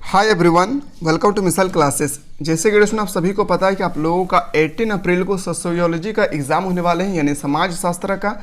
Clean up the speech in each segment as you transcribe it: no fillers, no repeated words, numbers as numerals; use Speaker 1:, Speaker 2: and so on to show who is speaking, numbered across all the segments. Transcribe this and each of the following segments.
Speaker 1: Hi everyone, welcome to missile classes. जैसे कि आप सभी को पता है कि आप लोगों का 18 अप्रैल को सोशियोलॉजी का एग्जाम होने वाले हैं, यानी समाज शास्त्र का।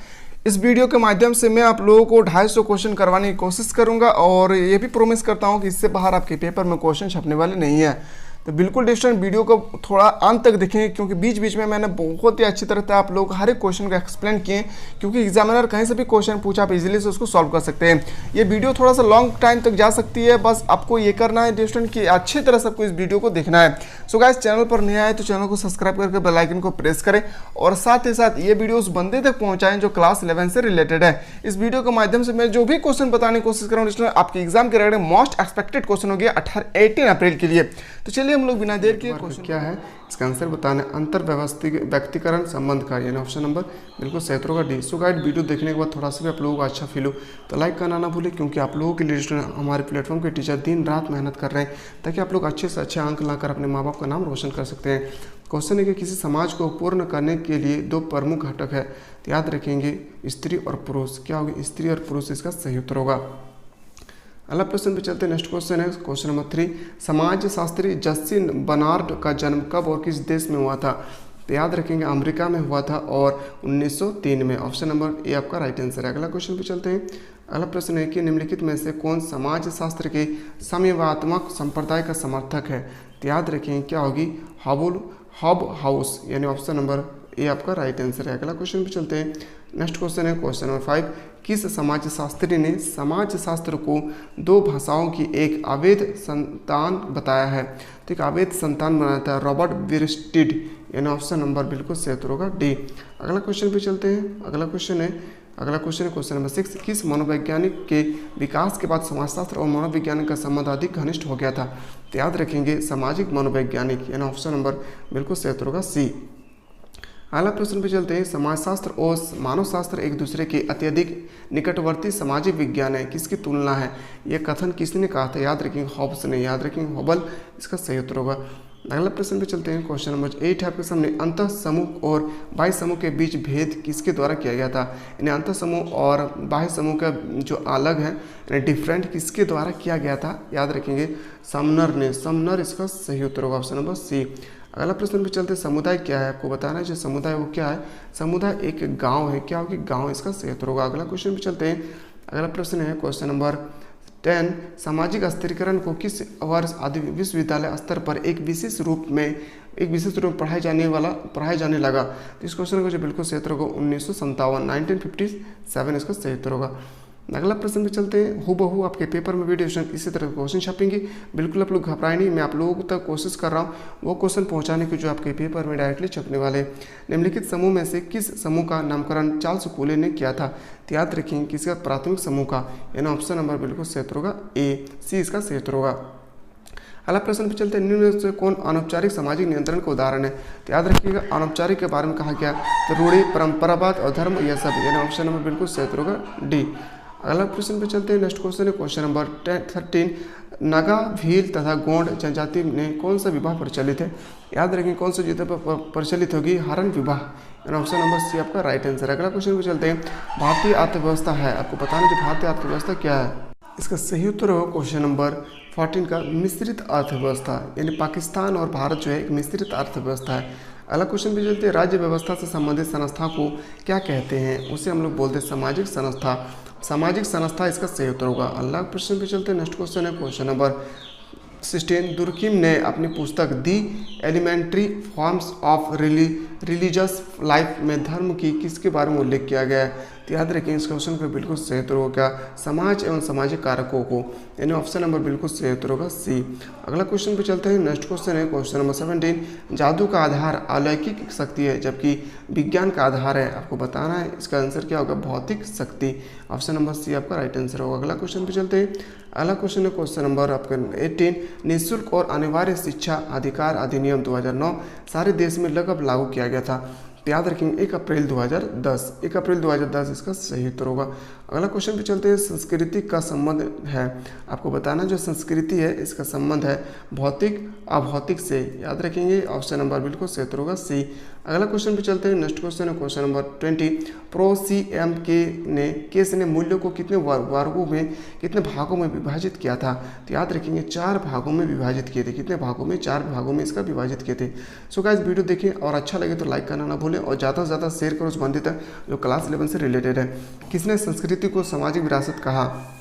Speaker 1: इस वीडियो के माध्यम से मैं आप लोगों को 250 क्वेश्चन करवाने की कोशिश करूंगा और ये भी प्रॉमिस करता हूं कि इससे बाहर आपके पेपर में क्वेश्चन छपने वाले नहीं है। तो बिल्कुल स्टूडेंट वीडियो को थोड़ा अंत तक देखेंगे, क्योंकि बीच बीच में मैंने बहुत ही अच्छी तरह से आप लोग हर एक क्वेश्चन को एक्सप्लेन किए, क्योंकि एग्जामिनर कहीं से भी क्वेश्चन पूछा आप इजीली से उसको सॉल्व कर सकते हैं। ये वीडियो थोड़ा सा लॉन्ग टाइम तक जा सकती है, बस आपको ये करना है स्टूडेंट कि अच्छी तरह से आपको इस वीडियो को देखना है। सो गाइस, चैनल पर नया है तो चैनल को सब्सक्राइब करके बेल आइकन को प्रेस करें और साथ ही साथ ये वीडियो उस बंदे तक पहुंचाएं जो क्लास 11 से रिलेटेड है। इस वीडियो के माध्यम से मैं जो भी क्वेश्चन बताने की कोशिश कर रहा हूँ आपके एग्जाम के रिगार्डिंग मोस्ट एक्सपेक्टेड क्वेश्चन हो गया 18 अप्रैल के लिए। तो चलिए हम लोग बिना देर के क्वेश्चन क्या है इसका आंसर बताना है। अंतर व्यक्तिकरण संबंध का, यानी ऑप्शन नंबर बिल्कुल सही होगा डी। सो गाइड, वीडियो देखने के बाद थोड़ा सा भी आप लोगों को अच्छा फील हो तो लाइक करना ना भूलें, क्योंकि आप लोगों के लिए हमारे प्लेटफॉर्म के टीचर दिन रात मेहनत कर रहे हैं ताकि आप लोग अच्छे से अच्छे अंक लाकर अपने माँ बाप का नाम रोशन कर सकते हैं। क्वेश्चन है कि किसी समाज को पूर्ण करने के लिए दो प्रमुख घटक है, तो याद रखेंगे स्त्री और पुरुष। क्या होगी? स्त्री और पुरुष इसका सही उत्तर होगा। अगला प्रश्न पे चलते हैं। नेक्स्ट क्वेश्चन है क्वेश्चन नंबर 3। समाज शास्त्री जस्टिन बर्नार्ड का जन्म कब और किस देश में हुआ था? तो याद रखेंगे अमेरिका में हुआ था और 1903 में। ऑप्शन नंबर ए आपका राइट आंसर है। अगला क्वेश्चन पे चलते हैं। अगला प्रश्न है कि निम्नलिखित में से कौन समाज शास्त्र के साम्यवात्मक संप्रदाय का समर्थक है? तो याद रखेंगे क्या होगी? हॉब हाउस, यानी ऑप्शन नंबर ए आपका राइट आंसर है। अगला क्वेश्चन पे चलते हैं। नेक्स्ट क्वेश्चन है क्वेश्चन नंबर 5। किस समाज शास्त्री ने समाज शास्त्र को दो भाषाओं की एक अवैध संतान बताया है? तो एक अवैध संतान बनाया था रॉबर्ट विरस्टीड, यानी ऑप्शन नंबर बिल्कुल सही उत्तर होगा डी। अगला क्वेश्चन पे चलते हैं। अगला क्वेश्चन है क्वेश्चन नंबर 6। किस मनोवैज्ञानिक के विकास के बाद समाजशास्त्र और मनोवैज्ञानिक का संबंध अधिक घनिष्ठ हो गया था? तो याद रखेंगे सामाजिक मनोवैज्ञानिक, यानी ऑप्शन नंबर बिल्कुल सही उत्तर होगा सी। अगला प्रश्न पे चलते हैं। समाजशास्त्र और मानवशास्त्र एक दूसरे के अत्यधिक निकटवर्ती सामाजिक विज्ञान है, किसकी तुलना है? यह कथन किसने कहा था? याद रखेंगे हॉब्स ने। याद रखेंगे हॉबल इसका सही उत्तर होगा। अगला प्रश्न पे चलते हैं। क्वेश्चन नंबर 8 है आपके सामने। अंतः समूह और बाह्य समूह के बीच भेद किसके द्वारा किया गया था? यानी अंतः समूह और बाह्य समूह का जो अलग है, यानी डिफरेंट, किसके द्वारा किया गया था? याद रखेंगे समनर ने। समनर इसका सही उत्तर होगा, ऑप्शन नंबर सी। अगला प्रश्न पे चलते। समुदाय क्या है? आपको बताना है जो समुदाय वो क्या है। समुदाय एक गांव है। क्या होगी? गांव इसका सही उत्तर होगा। अगला क्वेश्चन पे चलते हैं। अगला प्रश्न है क्वेश्चन नंबर 10। सामाजिक स्थिरीकरण को किस वर्ष आदि विश्वविद्यालय स्तर पर एक विशेष रूप में पढ़ाया जाने लगा? तो इस क्वेश्चन का जो बिल्कुल सही उत्तर होगा 1957 इसका सही उत्तर होगा। अगला प्रश्न पे चलते हैं। हूबहू आपके पेपर में वीडियो इसी तरह क्वेश्चन छपेंगे, बिल्कुल आप लोग घबराए नहीं। मैं आप लोगों तक कोशिश कर रहा हूँ वो क्वेश्चन पहुँचाने की जो आपके पेपर में डायरेक्टली छपने वाले। निम्नलिखित समूह में से किस समूह का नामकरण चार्ल्स कूले ने किया था? तो याद रखेंगे किसका? प्राथमिक समूह का, यानी ऑप्शन नंबर बिल्कुल सही उत्तर होगा ए, सी इसका सही उत्तर होगा। अगला प्रश्न पे चलते हैं। निम्न से कौन अनौपचारिक सामाजिक नियंत्रण का उदाहरण है? तो याद रखिएगा अनौपचारिक के बारे में कहा गया तो रूढ़ी, परंपरावाद और धर्म, यह सब, यानी ऑप्शन नंबर बिल्कुल सही उत्तर होगा डी। अगला प्रश्न पे चलते हैं। नेक्स्ट क्वेश्चन है क्वेश्चन नंबर 13। नागा, भील तथा गोंड जनजाति में कौन सा विवाह प्रचलित है? याद रखेंगे कौन सा जितना प्रचलित होगी? हरण विवाह, यानी ऑप्शन नंबर सी आपका राइट आंसर। अगला क्वेश्चन पे चलते हैं। भारतीय अर्थव्यवस्था है, आपको बताना जो भारतीय अर्थव्यवस्था क्या है? इसका सही उत्तर होगा क्वेश्चन नंबर 14 का मिश्रित अर्थव्यवस्था, यानी पाकिस्तान और भारत जो है एक मिश्रित अर्थव्यवस्था है। अगला क्वेश्चन पे चलते हैं। राज्य व्यवस्था से संबंधित संस्था को क्या कहते हैं? उसे हम लोग बोलते हैं सामाजिक संस्था। सामाजिक संस्था इसका सही उत्तर होगा। अगला प्रश्न पे चलते हैं। नेक्स्ट क्वेश्चन है क्वेश्चन नंबर 16। दुर्किम ने अपनी पुस्तक the elementary forms of religious life में धर्म की किसके बारे में उल्लेख किया गया है? तो याद रखें इस क्वेश्चन का बिल्कुल सही उत्तर होगा क्या? समाज एवं सामाजिक कारकों को, यानी ऑप्शन नंबर बिल्कुल सही उत्तर होगा सी। अगला क्वेश्चन पे चलते हैं। नेक्स्ट क्वेश्चन है क्वेश्चन नंबर 17। जादू का आधार अलौकिक शक्ति है जबकि विज्ञान का आधार है, आपको बताना है इसका आंसर क्या होगा? भौतिक शक्ति, ऑप्शन नंबर सी आपका राइट आंसर होगा। अगला क्वेश्चन पे चलते हैं। अगला क्वेश्चन है क्वेश्चन नंबर आपका 18। निःशुल्क और अनिवार्य शिक्षा अधिकार अधिनियम 2009 सारे देश में लगभग लागू किया गया था। याद रखेंगे 1 अप्रैल 2010 इसका सही उत्तर होगा। अगला क्वेश्चन पे चलते हैं। संस्कृति का संबंध है, आपको बताना जो संस्कृति है इसका संबंध है भौतिक अभौतिक से। याद रखेंगे ऑप्शन नंबर बिल्कुल सही उत्तर होगा सी। अगला क्वेश्चन पे चलते हैं। नेक्स्ट क्वेश्चन है क्वेश्चन नंबर 20। प्रो सी एम केस ने मूल्यों को कितने वर्गों में, कितने भागों में विभाजित किया था? तो याद रखेंगे 4 भागों में विभाजित किए थे। कितने भागों में? 4 भागों में इसका विभाजित किए थे। सो गाइस वीडियो देखें और अच्छा लगे तो लाइक करना ना भूलें और ज़्यादा से ज़्यादा शेयर करो संबंधित जो क्लास 11 से रिलेटेड है। किसने संस्कृति को सामाजिक विरासत कहा?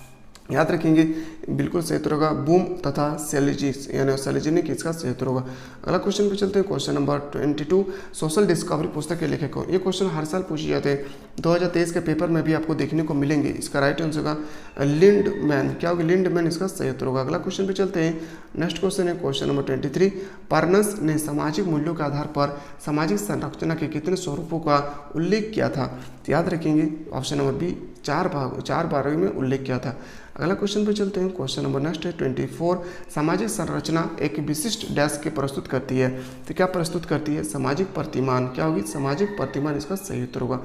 Speaker 1: याद रखेंगे बिल्कुल सही उत्तर होगा बूम तथा सेलिजिस, यानी सेलिजिनिक इसका सही उत्तर होगा। अगला क्वेश्चन पे चलते हैं क्वेश्चन नंबर 22। सोशल डिस्कवरी पुस्तक के लेखक कौन? ये क्वेश्चन हर साल पूछे जाते हैं, 2023 के पेपर में भी आपको देखने को मिलेंगे। इसका राइट आंसर होगा लिंडमैन। क्या होगा? लिंडमैन इसका सही उत्तर होगा। अगला क्वेश्चन पे चलते हैं। नेक्स्ट क्वेश्चन है क्वेश्चन नंबर 23। पार्नस ने सामाजिक मूल्यों के आधार पर सामाजिक संरचना के कितने स्वरूपों का उल्लेख किया था? तो याद रखेंगे ऑप्शन नंबर बी, 4 भागों में उल्लेख किया था। अगला क्वेश्चन पे चलते हैं। क्वेश्चन नंबर नेक्स्ट है 24। सामाजिक संरचना एक विशिष्ट डैश के प्रस्तुत करती है। तो क्या प्रस्तुत करती है? सामाजिक प्रतिमान। क्या होगी? सामाजिक प्रतिमान इसका सही उत्तर होगा।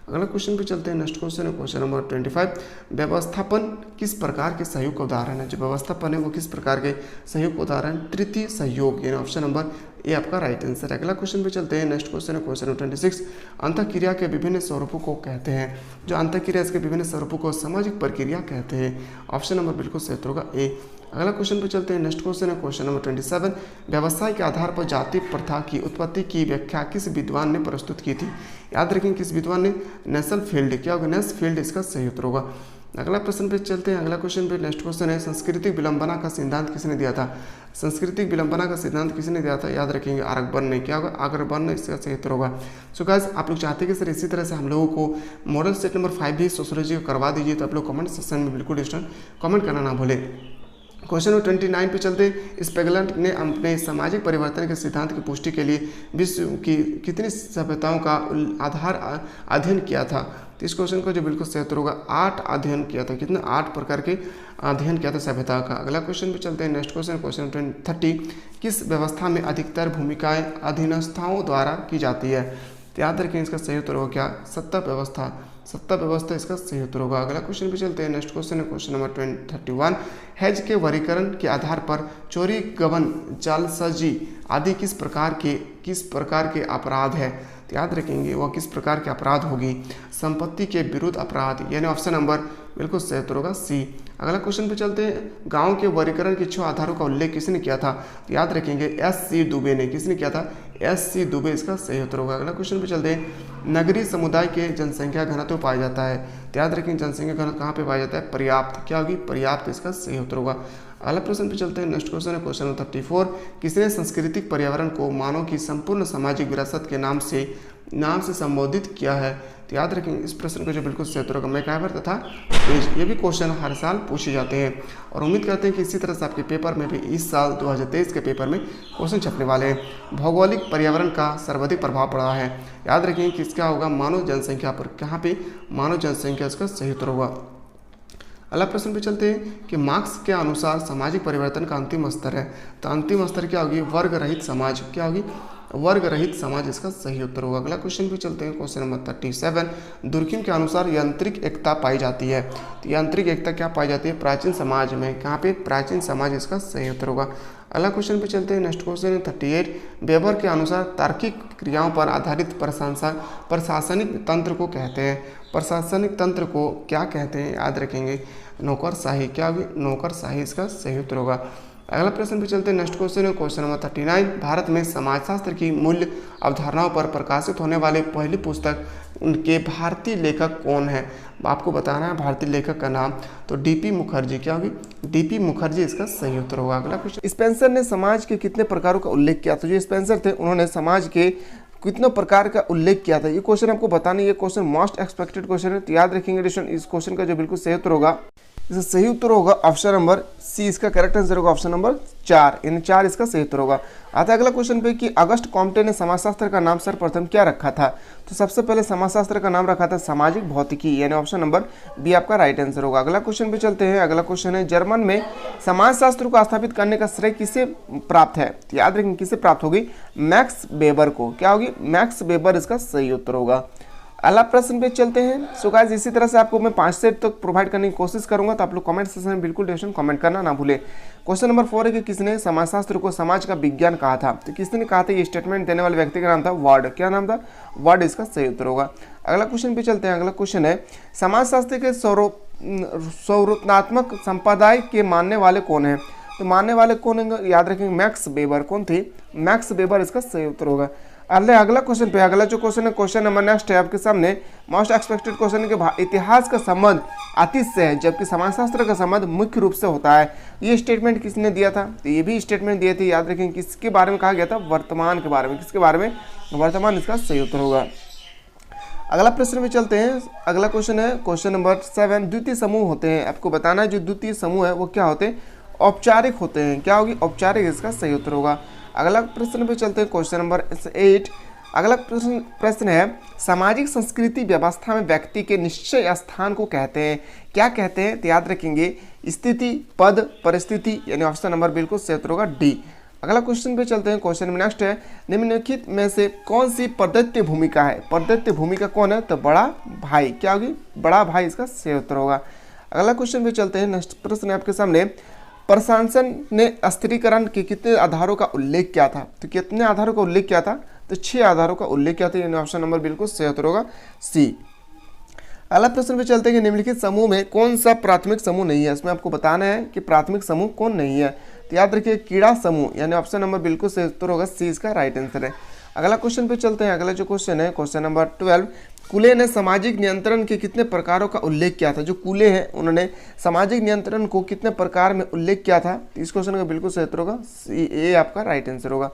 Speaker 1: अगला क्वेश्चन पे चलते हैं। नेक्स्ट क्वेश्चन है क्वेश्चन नंबर 25। व्यवस्थापन किस प्रकार के सहयोग का उदाहरण है? जो व्यवस्थापन है वो किस प्रकार के सहयोग का उदाहरण? तृतीय सहयोग, यानी ऑप्शन नंबर ए आपका राइट आंसर है। अगला क्वेश्चन पे चलते हैं। नेक्स्ट क्वेश्चन है क्वेश्चन नंबर 26। अंतःक्रिया के विभिन्न स्वरूपों को कहते हैं। जो अंतःक्रिया इसके विभिन्न स्वरूपों को सामाजिक प्रक्रिया कहते हैं। ऑप्शन नंबर बिल्कुल सही उत्तर होगा ए। अगला क्वेश्चन पे चलते हैं। नेक्स्ट क्वेश्चन है क्वेश्चन नंबर 27। व्यवसाय के आधार पर जाति प्रथा की उत्पत्ति की व्याख्या किस विद्वान ने प्रस्तुत की थी? याद रखें किस विद्वान ने? नेसलफील्ड। क्या होगा? नेसफील्ड इसका सही उत्तर होगा। अगला प्रश्न पे चलते हैं। अगला क्वेश्चन पे नेक्स्ट क्वेश्चन है सांस्कृतिक विलंबना का सिद्धांत किसने दिया था? सांस्कृतिक विलंबना का सिद्धांत किसने दिया था? याद रखेंगे आर्गबर्न ने। क्या होगा? आर्गबर्न ने इसका सही उत्तर होगा। सो गाइस आप लोग चाहते हैं कि सर इसी तरह से हम लोगों को मॉडल सेट नंबर 5 भी सोशियोलॉजी को करवा दीजिए, तो आप लोग कमेंट सेक्शन में बिल्कुल कमेंट करना ना भूलें। क्वेश्चन नंबर 29 पे चलते। स्पेगलेट ने अपने सामाजिक परिवर्तन के सिद्धांत की पुष्टि के लिए विश्व की कितनी सभ्यताओं का अध्ययन किया था? तो इस क्वेश्चन को जो बिल्कुल सही उत्तर होगा 8 अध्ययन किया था। कितना? 8 प्रकार के अध्ययन किया था सभ्यता का। अगला क्वेश्चन पे चलते हैं। Next question question 30। किस व्यवस्था में अधिकतर भूमिकाएं अधीनस्थों द्वारा की जाती है? तो याद रखें इसका सही उत्तर होगा क्या? सत्ता व्यवस्था। सत्ता व्यवस्था इसका सही उत्तर होगा। अगला क्वेश्चन पे चलते हैं। नेक्स्ट क्वेश्चन है क्वेश्चन नंबर 31। हैज के वर्गीकरण के आधार पर चोरी, गबन, जालसाजी आदि किस प्रकार के अपराध है? तो याद रखेंगे वह किस प्रकार के अपराध होगी? संपत्ति के विरुद्ध अपराध, यानी ऑप्शन नंबर बिल्कुल सही उत्तर होगा सी। अगला क्वेश्चन पे चलते हैं। गांव के वर्गीकरण के 6 आधारों का उल्लेख किसने किया था? तो याद रखेंगे एस.सी. दुबे ने। किसने किया था? एस.सी. दुबे इसका सही उत्तर होगा। अगला क्वेश्चन पे चलते हैं। नगरीय समुदाय के जनसंख्या घनत्व पाया जाता है। तो याद रखेंगे जनसंख्या घनत्व कहाँ पे पाया जाता है? पर्याप्त। क्या होगी? पर्याप्त इसका सही उत्तर होगा। अगला प्रश्न पे चलते हैं। नेक्स्ट क्वेश्चन है क्वेश्चन नंबर 34। किसने सांस्कृतिक पर्यावरण को मानव की संपूर्ण सामाजिक विरासत के नाम से संबोधित किया है? तो याद रखेंगे इस प्रश्न को जो बिल्कुल सही उत्तर होगा मैकाइवर तथा पेज। ये भी क्वेश्चन हर साल पूछे जाते हैं और उम्मीद करते हैं कि इसी तरह से आपके पेपर में भी इस साल 2023 के पेपर में क्वेश्चन छपने वाले हैं। भौगोलिक पर्यावरण का सर्वाधिक प्रभाव पड़ा है। याद रखेंगे कि इसका होगा मानव जनसंख्या पर। कहाँ पे? मानव जनसंख्या इसका सही उत्तर होगा। अगला प्रश्न पे चलते हैं कि मार्क्स के अनुसार सामाजिक परिवर्तन का अंतिम स्तर है। तो अंतिम स्तर क्या होगी? वर्ग रहित समाज। क्या होगी? वर्ग रहित समाज इसका सही उत्तर होगा। अगला क्वेश्चन पे चलते हैं क्वेश्चन नंबर 37। दुर्खिम के अनुसार यांत्रिक एकता पाई जाती है। तो यांत्रिक एकता क्या पाई जाती है? प्राचीन समाज में। कहाँ पे? प्राचीन समाज इसका सही उत्तर होगा। अगला क्वेश्चन पे चलते हैं। नेक्स्ट क्वेश्चन है 38। वेबर के अनुसार तार्किक क्रियाओं पर आधारित प्रशासनिक तंत्र को कहते हैं। प्रशासनिक तंत्र को क्या कहते हैं? याद रखेंगे नौकरशाही। क्या होगी? नौकरशाही इसका सही उत्तर होगा। अगला प्रश्न पे चलते हैं। नेक्स्ट क्वेश्चन है क्वेश्चन नंबर 39। भारत में समाजशास्त्र की मूल्य अवधारणाओं पर प्रकाशित होने वाली पहली पुस्तक के भारतीय लेखक कौन है? आपको बताना है भारतीय लेखक का नाम। तो डीपी मुखर्जी। क्या होगी? डीपी मुखर्जी इसका सही उत्तर होगा। अगला क्वेश्चन। स्पेंसर ने समाज के कितने प्रकारों का उल्लेख किया? तो जो स्पेंसर थे उन्होंने समाज के कितने प्रकार का उल्लेख किया था? ये क्वेश्चन आपको बताना। ये क्वेश्चन मोस्ट एक्सपेक्टेड क्वेश्चन है, तो याद रखेंगे इस क्वेश्चन का जो बिल्कुल सही उत्तर होगा, इसका सही उत्तर होगा ऑप्शन नंबर सी। इसका करेक्ट आंसर होगा ऑप्शन नंबर 4, यानी 4 इसका सही उत्तर होगा। आता है अगला क्वेश्चन पे कि अगस्ट कॉम्टे ने समाजशास्त्र का नाम सर्वप्रथम क्या रखा था? तो सबसे पहले समाजशास्त्र का नाम रखा था सामाजिक भौतिकी, यानी ऑप्शन नंबर बी आपका राइट आंसर होगा। अगला क्वेश्चन पे चलते हैं। अगला क्वेश्चन है जर्मन में समाजशास्त्र को स्थापित करने का श्रेय किसे प्राप्त है? तो याद रखेंगे किसे प्राप्त होगी? मैक्स वेबर को। क्या होगी? मैक्स वेबर इसका सही उत्तर होगा। अगला प्रश्न पे चलते हैं। सो गाइस इसी तरह से आपको मैं 5 सेट तक प्रोवाइड करने की कोशिश करूंगा, तो आप लोग कमेंट सेक्शन में बिल्कुल टेंशन कमेंट करना ना भूले। क्वेश्चन नंबर 4 है कि किसने समाजशास्त्र को समाज का विज्ञान कहा था? तो किसने कहा था? ये स्टेटमेंट देने वाले व्यक्ति का नाम था वर्ड। क्या नाम था? वर्ड इसका सही उत्तर होगा। अगला क्वेश्चन पे चलते हैं। अगला क्वेश्चन है समाजशास्त्र के संरचनात्मक संप्रदाय के मानने वाले कौन है? तो मानने वाले कौन है? याद रखेंगे मैक्स वेबर। कौन थे? मैक्स वेबर इसका सही उत्तर होगा। अगला क्वेश्चन पे, अगला जो क्वेश्चन है क्वेश्चन नंबर नेक्स्ट है आपके सामने। मोस्ट एक्सपेक्टेड क्वेश्चन के इतिहास का संबंध अतीत से है जबकि समाजशास्त्र का संबंध मुख्य रूप से होता है। ये स्टेटमेंट किसने दिया था? तो ये भी स्टेटमेंट दिए थे, याद रखेंगे किसके बारे में कहा गया था? वर्तमान के बारे में। किसके बारे में? वर्तमान इसका सही उत्तर होगा। अगला प्रश्न में चलते हैं। अगला क्वेश्चन है क्वेश्चन नंबर 7। द्वितीय समूह होते हैं, आपको बताना है जो द्वितीय समूह है वो क्या होते हैं? औपचारिक होते हैं। क्या होगी? औपचारिक इसका सही उत्तर होगा। अगला प्रश्न पे चलते हैं क्वेश्चन नंबर 8। अगला प्रश्न है सामाजिक संस्कृति व्यवस्था में व्यक्ति के निश्चय स्थान को कहते हैं। क्या कहते हैं? तो याद रखेंगे स्थिति, पद, परिस्थिति, यानी ऑप्शन नंबर बिल्कुल सही उत्तर होगा डी। अगला क्वेश्चन पे चलते हैं। क्वेश्चन में नेक्स्ट है निम्नलिखित में से कौन सी प्रदत्त भूमिका है? प्रदत्त भूमिका कौन है? तो बड़ा भाई। क्या होगी? बड़ा भाई इसका सही उत्तर होगा। अगला क्वेश्चन पे चलते हैं। नेक्स्ट प्रश्न है आपके सामने प्रशासन ने स्थिरीकरण के कितने आधारों का उल्लेख किया था? तो कितने आधारों का उल्लेख किया था? तो 6 आधारों का उल्लेख किया था, यानी ऑप्शन नंबर बिल्कुल सही उत्तर होगा सी। अगला प्रश्न पे चलते हैं कि निम्नलिखित समूह में कौन सा प्राथमिक समूह नहीं है? इसमें आपको बताना है कि प्राथमिक समूह कौन नहीं है। तो याद रखिए कीड़ा समूह, यानी ऑप्शन नंबर बिल्कुल सही उत्तर होगा सी, इसका राइट आंसर है। अगला क्वेश्चन पे चलते हैं। अगला जो क्वेश्चन है क्वेश्चन नंबर 12। कूले ने सामाजिक नियंत्रण के कितने प्रकारों का उल्लेख किया था? जो कूले हैं उन्होंने सामाजिक नियंत्रण को कितने प्रकार में उल्लेख किया था? तो इस क्वेश्चन का बिल्कुल सही उत्तर होगा सी, ए आपका राइट आंसर होगा।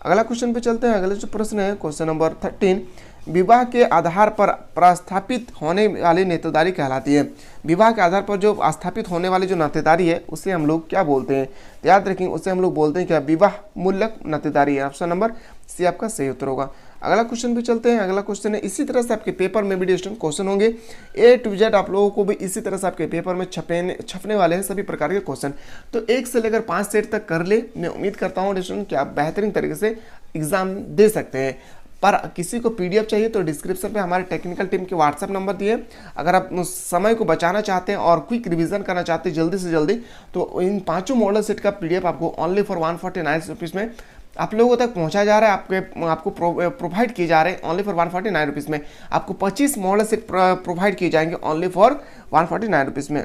Speaker 1: अगला क्वेश्चन पे चलते हैं। अगला जो प्रश्न है क्वेश्चन नंबर 13। विवाह के आधार पर प्रस्थापित होने वाली नातेदारी कहलाती है। विवाह के आधार पर जो स्थापित होने वाली जो नातेदारी है उसे हम लोग क्या बोलते हैं? तो याद रखेंगे उसे हम लोग बोलते हैं क्या? विवाह मूलक नातेदारी है। ऑप्शन नंबर सी आपका सही उत्तर होगा। अगला क्वेश्चन पे चलते हैं। अगला क्वेश्चन है इसी तरह से आपके पेपर में भी डिस्टेंट क्वेश्चन होंगे। ए टू जेड आप लोगों को भी इसी तरह से आपके पेपर में छपने वाले हैं सभी प्रकार के क्वेश्चन। तो 1 से लेकर 5 सेट तक कर ले। मैं उम्मीद करता हूँ डिस्टेंट कि आप बेहतरीन तरीके से एग्जाम दे सकते हैं। पर किसी को पीडीएफ चाहिए तो डिस्क्रिप्शन पे हमारे टेक्निकल टीम के व्हाट्सएप नंबर दिए। अगर आप उस समय को बचाना चाहते हैं और क्विक रिवीजन करना चाहते हैं जल्दी से जल्दी, तो इन 5 मॉडल सेट का पीडीएफ आपको ओनली फॉर 149 रुपीज़ में आप लोगों तक पहुंचा जा रहा है। आपको प्रोवाइड किए जा रहे हैं ओनली फॉर 149 रुपीज़ में। आपको 25 मॉडल सेट प्रोवाइड किए जाएंगे ओनली फॉर 149 रुपीज़ में।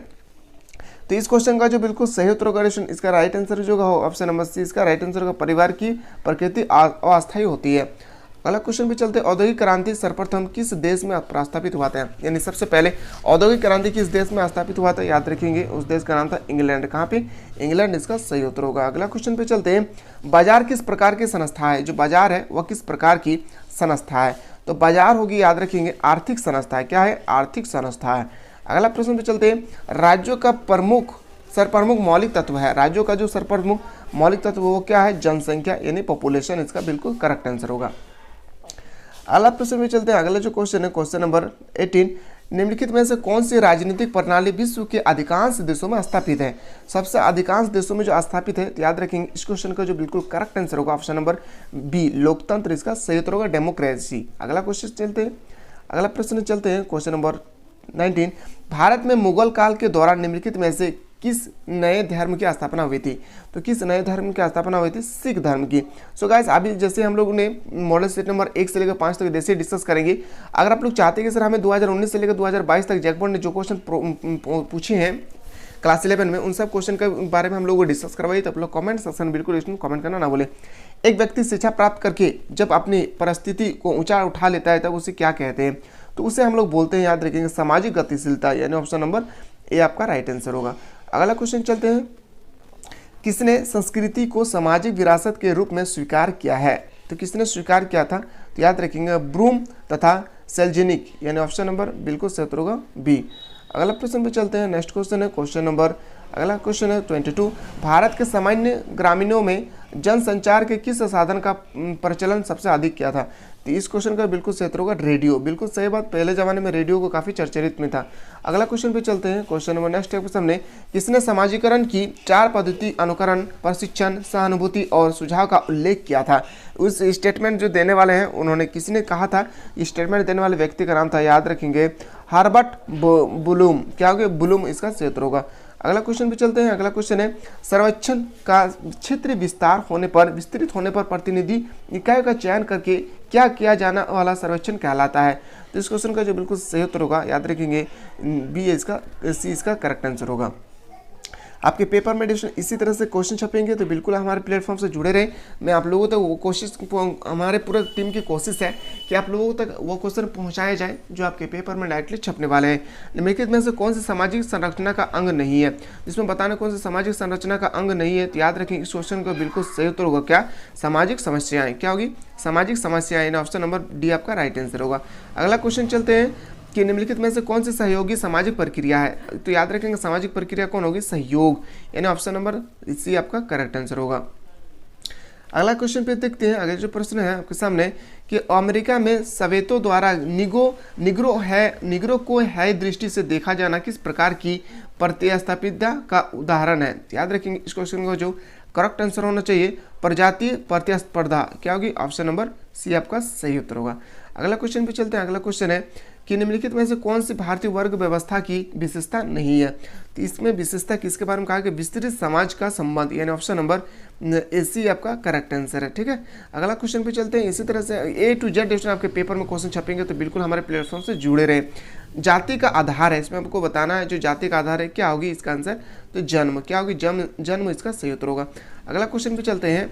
Speaker 1: तो इस क्वेश्चन का जो बिल्कुल सही उत्तर होगा इसका राइट आंसर जो होगा ऑप्शन नंबर सी, इसका राइट आंसर होगा परिवार की प्रकृति अस्थायी होती है। अगला क्वेश्चन पे चलते हैं। औद्योगिक क्रांति सर्वप्रथम किस देश में प्रस्तापित हुआ था? यानी सबसे पहले औद्योगिक क्रांति किस देश में स्थापित हुआ था? याद रखेंगे उस देश का नाम था इंग्लैंड। कहाँ पे? इंग्लैंड इसका सही उत्तर होगा। अगला क्वेश्चन पे चलते हैं। बाजार किस प्रकार की संस्था है? जो बाजार है वह किस प्रकार की संस्था है? तो बाजार होगी, याद रखेंगे आर्थिक संस्था है। क्या है? आर्थिक संस्था है। अगला प्रश्न पे चलते हैं। राज्यों का सर्वप्रमुख मौलिक तत्व है। राज्यों का जो सर्वप्रमुख मौलिक तत्व वो क्या है? जनसंख्या, यानी पॉपुलेशन, इसका बिल्कुल करेक्ट आंसर होगा। अगला प्रश्न में चलते हैं। अगला जो क्वेश्चन है क्वेश्चन नंबर 18। निम्नलिखित में से कौन सी राजनीतिक प्रणाली विश्व के अधिकांश देशों में स्थापित है? सबसे अधिकांश देशों में जो स्थापित है, तो याद रखेंगे इस क्वेश्चन का जो बिल्कुल करेक्ट आंसर होगा ऑप्शन नंबर बी, लोकतंत्र, इसका सही उत्तर होगा डेमोक्रेसी। अगला क्वेश्चन चलते हैं। अगला प्रश्न चलते हैं क्वेश्चन नंबर 19। भारत में मुगल काल के दौरान निम्नलिखित में से किस नए धर्म की स्थापना हुई थी? तो किस नए धर्म की स्थापना हुई थी? सिख धर्म की। सो गाइस अभी जैसे हम लोग ने मॉडल सेट नंबर 1 से लेकर 5 तक जैसे डिस्कस करेंगे। अगर आप लोग चाहते हैं कि सर हमें 2019 से लेकर 2022 तक जैक बोर्ड ने जो क्वेश्चन पूछे हैं क्लास 11 में, उन सब क्वेश्चन के बारे में हम लोग डिस्कस करवाइए, तो आप लोग कमेंट सेक्शन बिल्कुल इसमें कमेंट करना ना भूलें। एक व्यक्ति शिक्षा प्राप्त करके जब अपनी परिस्थिति को ऊंचा उठा लेता है तब उसे क्या कहते हैं? तो उसे हम लोग बोलते हैं, याद रखेंगे, सामाजिक गतिशीलता, यानी ऑप्शन नंबर ए आपका राइट आंसर होगा। अगला क्वेश्चन चलते हैं। किसने संस्कृति को सामाजिक विरासत के रूप में स्वीकार किया है? तो किसने स्वीकार किया था? तो याद रखेंगे ब्रूम तथा सेल्जेनिक, यानी ऑप्शन नंबर बिल्कुल सही उत्तर होगा बी। अगला प्रश्न पे चलते हैं। नेक्स्ट क्वेश्चन है क्वेश्चन नंबर, अगला क्वेश्चन है 22। भारत के सामान्य ग्रामीणों में जनसंचार के किस साधन का प्रचलन सबसे अधिक किया था? तो इस क्वेश्चन का बिल्कुल सही उत्तर होगा रेडियो। बिल्कुल सही बात, पहले जमाने में रेडियो को काफ़ी चर्चित में था। अगला क्वेश्चन पे चलते हैं। क्वेश्चन नंबर नेक्स्ट आपके सामने, किसने समाजीकरण की 4 पद्धति अनुकरण, प्रशिक्षण, सहानुभूति और सुझाव का उल्लेख किया था? उस स्टेटमेंट जो देने वाले हैं उन्होंने किसने कहा था? स्टेटमेंट देने वाले व्यक्ति का नाम था, याद रखेंगे, हर्बर्ट ब्लूम। क्या हो गया? ब्लूम इसका सही उत्तर होगा। अगला क्वेश्चन पे चलते हैं। अगला क्वेश्चन है, सर्वेक्षण का क्षेत्र विस्तार होने पर, विस्तृत होने पर प्रतिनिधि इकाइयों का चयन करके क्या किया जाने वाला सर्वेक्षण कहलाता है? तो इस क्वेश्चन का जो बिल्कुल सही उत्तर होगा, याद रखेंगे, बी इसका, सी इसका करेक्ट आंसर होगा। आपके पेपर में इसी तरह से क्वेश्चन छपेंगे तो बिल्कुल हमारे प्लेटफॉर्म से जुड़े रहें। मैं आप लोगों तक वो कोशिश, हमारे पूरे टीम की कोशिश है कि आप लोगों तक वो क्वेश्चन पहुंचाए जाए जो आपके पेपर में डायरेक्टली छपने वाले हैं। निम्नलिखित में से कौन सी सामाजिक संरचना का अंग नहीं है? जिसमें बताना कौन सी सामाजिक संरचना का अंग नहीं है, तो याद रखें इस क्वेश्चन का बिल्कुल सही उत्तर होगा क्या? सामाजिक समस्याएं। क्या होगी? सामाजिक समस्याएं। ऑप्शन नंबर डी आपका राइट आंसर होगा। अगला क्वेश्चन चलते हैं कि निम्नलिखित में से कौन सी सहयोगी सामाजिक प्रक्रिया है? तो याद रखेंगे सामाजिक प्रक्रिया कौन होगी? सहयोग, यानी ऑप्शन नंबर सी आपका करेक्ट आंसर होगा। अगला क्वेश्चन पे देखते हैं। अगले जो प्रश्न है आपके सामने कि अमेरिका में सवेतों द्वारा निग्रो को है दृष्टि से देखा जाना किस प्रकार की प्रतिस्थापितता का उदाहरण है? याद रखेंगे इस क्वेश्चन का जो करेक्ट आंसर होना चाहिए प्रजातीय प्रतिस्पर्धा। क्या होगी? ऑप्शन नंबर सी आपका सही उत्तर होगा। अगला क्वेश्चन पे चलते हैं। अगला क्वेश्चन है कि निम्नलिखित में से कौन सी भारतीय वर्ग व्यवस्था की विशेषता नहीं है? तो इसमें विशेषता किसके बारे में कहा कि विस्तृत समाज का संबंध, यानी ऑप्शन नंबर ए सी आपका करेक्ट आंसर है। ठीक है, अगला क्वेश्चन पे चलते हैं। इसी तरह से A to Z आपके पेपर में क्वेश्चन छपेंगे तो बिल्कुल हमारे प्लेटफॉर्म से जुड़े रहे। जाति का आधार है, इसमें आपको बताना है जो जाति का आधार है क्या होगी इसका आंसर? तो जन्म। क्या होगी? जन्म इसका सही उत्तर होगा। अगला क्वेश्चन पे चलते हैं।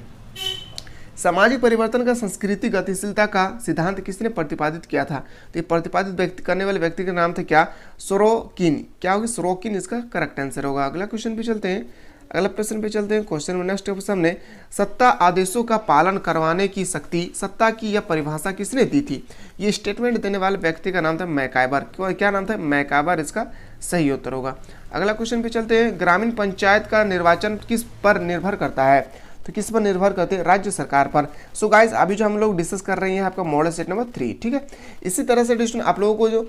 Speaker 1: सामाजिक परिवर्तन का संस्कृति गतिशीलता का सिद्धांत किसने प्रतिपादित किया था? तो ये प्रतिपादित करने वाले व्यक्ति का नाम था क्या? सोरोकिन। क्या होगी? सोरोकिन इसका करेक्ट आंसर होगा। अगला क्वेश्चन पे चलते हैं। अगला प्रश्न पे चलते हैं। क्वेश्चन में नेक्स्ट सामने, सत्ता आदेशों का पालन करवाने की शक्ति, सत्ता की यह परिभाषा किसने दी थी? ये स्टेटमेंट देने वाले व्यक्ति का नाम था मैकाइबर। क्या नाम था? मैकाइबर इसका सही उत्तर होगा। अगला क्वेश्चन पे चलते हैं। ग्रामीण पंचायत का निर्वाचन किस पर निर्भर करता है? तो किस पर निर्भर करते हैं? राज्य सरकार पर। सो गाइस अभी जो हम लोग डिस्कस कर रहे हैं आपका मॉडल सेट नंबर 3। ठीक है, इसी तरह से डिस्कशन आप लोगों को जो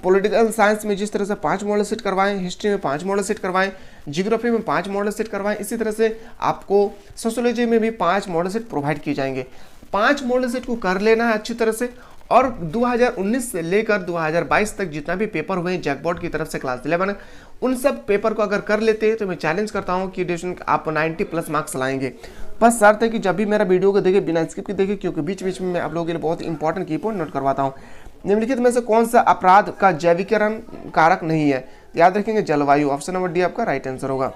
Speaker 1: पॉलिटिकल साइंस में जिस तरह से 5 मॉडल सेट करवाएं, हिस्ट्री में 5 मॉडल सेट करवाएं, जियोग्राफी में 5 मॉडल सेट करवाएं, इसी तरह से आपको सोशियोलॉजी में भी 5 मॉडल सेट प्रोवाइड किए जाएंगे। 5 मॉडल सेट को कर लेना है अच्छी तरह से, और 2019 से लेकर 2022 तक जितना भी पेपर हुए जैकबॉट की तरफ से क्लास 11 उन सब पेपर को अगर कर लेते हैं तो मैं चैलेंज करता हूं कि डिस्कशन आप 90+ मार्क्स लाएंगे। बस शर्त है कि जब भी मेरा वीडियो को देखें बिना स्किप के देखें, क्योंकि बीच बीच में मैं आप लोगों के लिए बहुत इंपॉर्टेंट की पॉइंट नोट करवाता हूँ। निम्नलिखित में से कौन सा अपराध का जैविकरण कारक नहीं है? याद रखेंगे जलवायु। ऑप्शन नंबर डी आपका राइट आंसर होगा।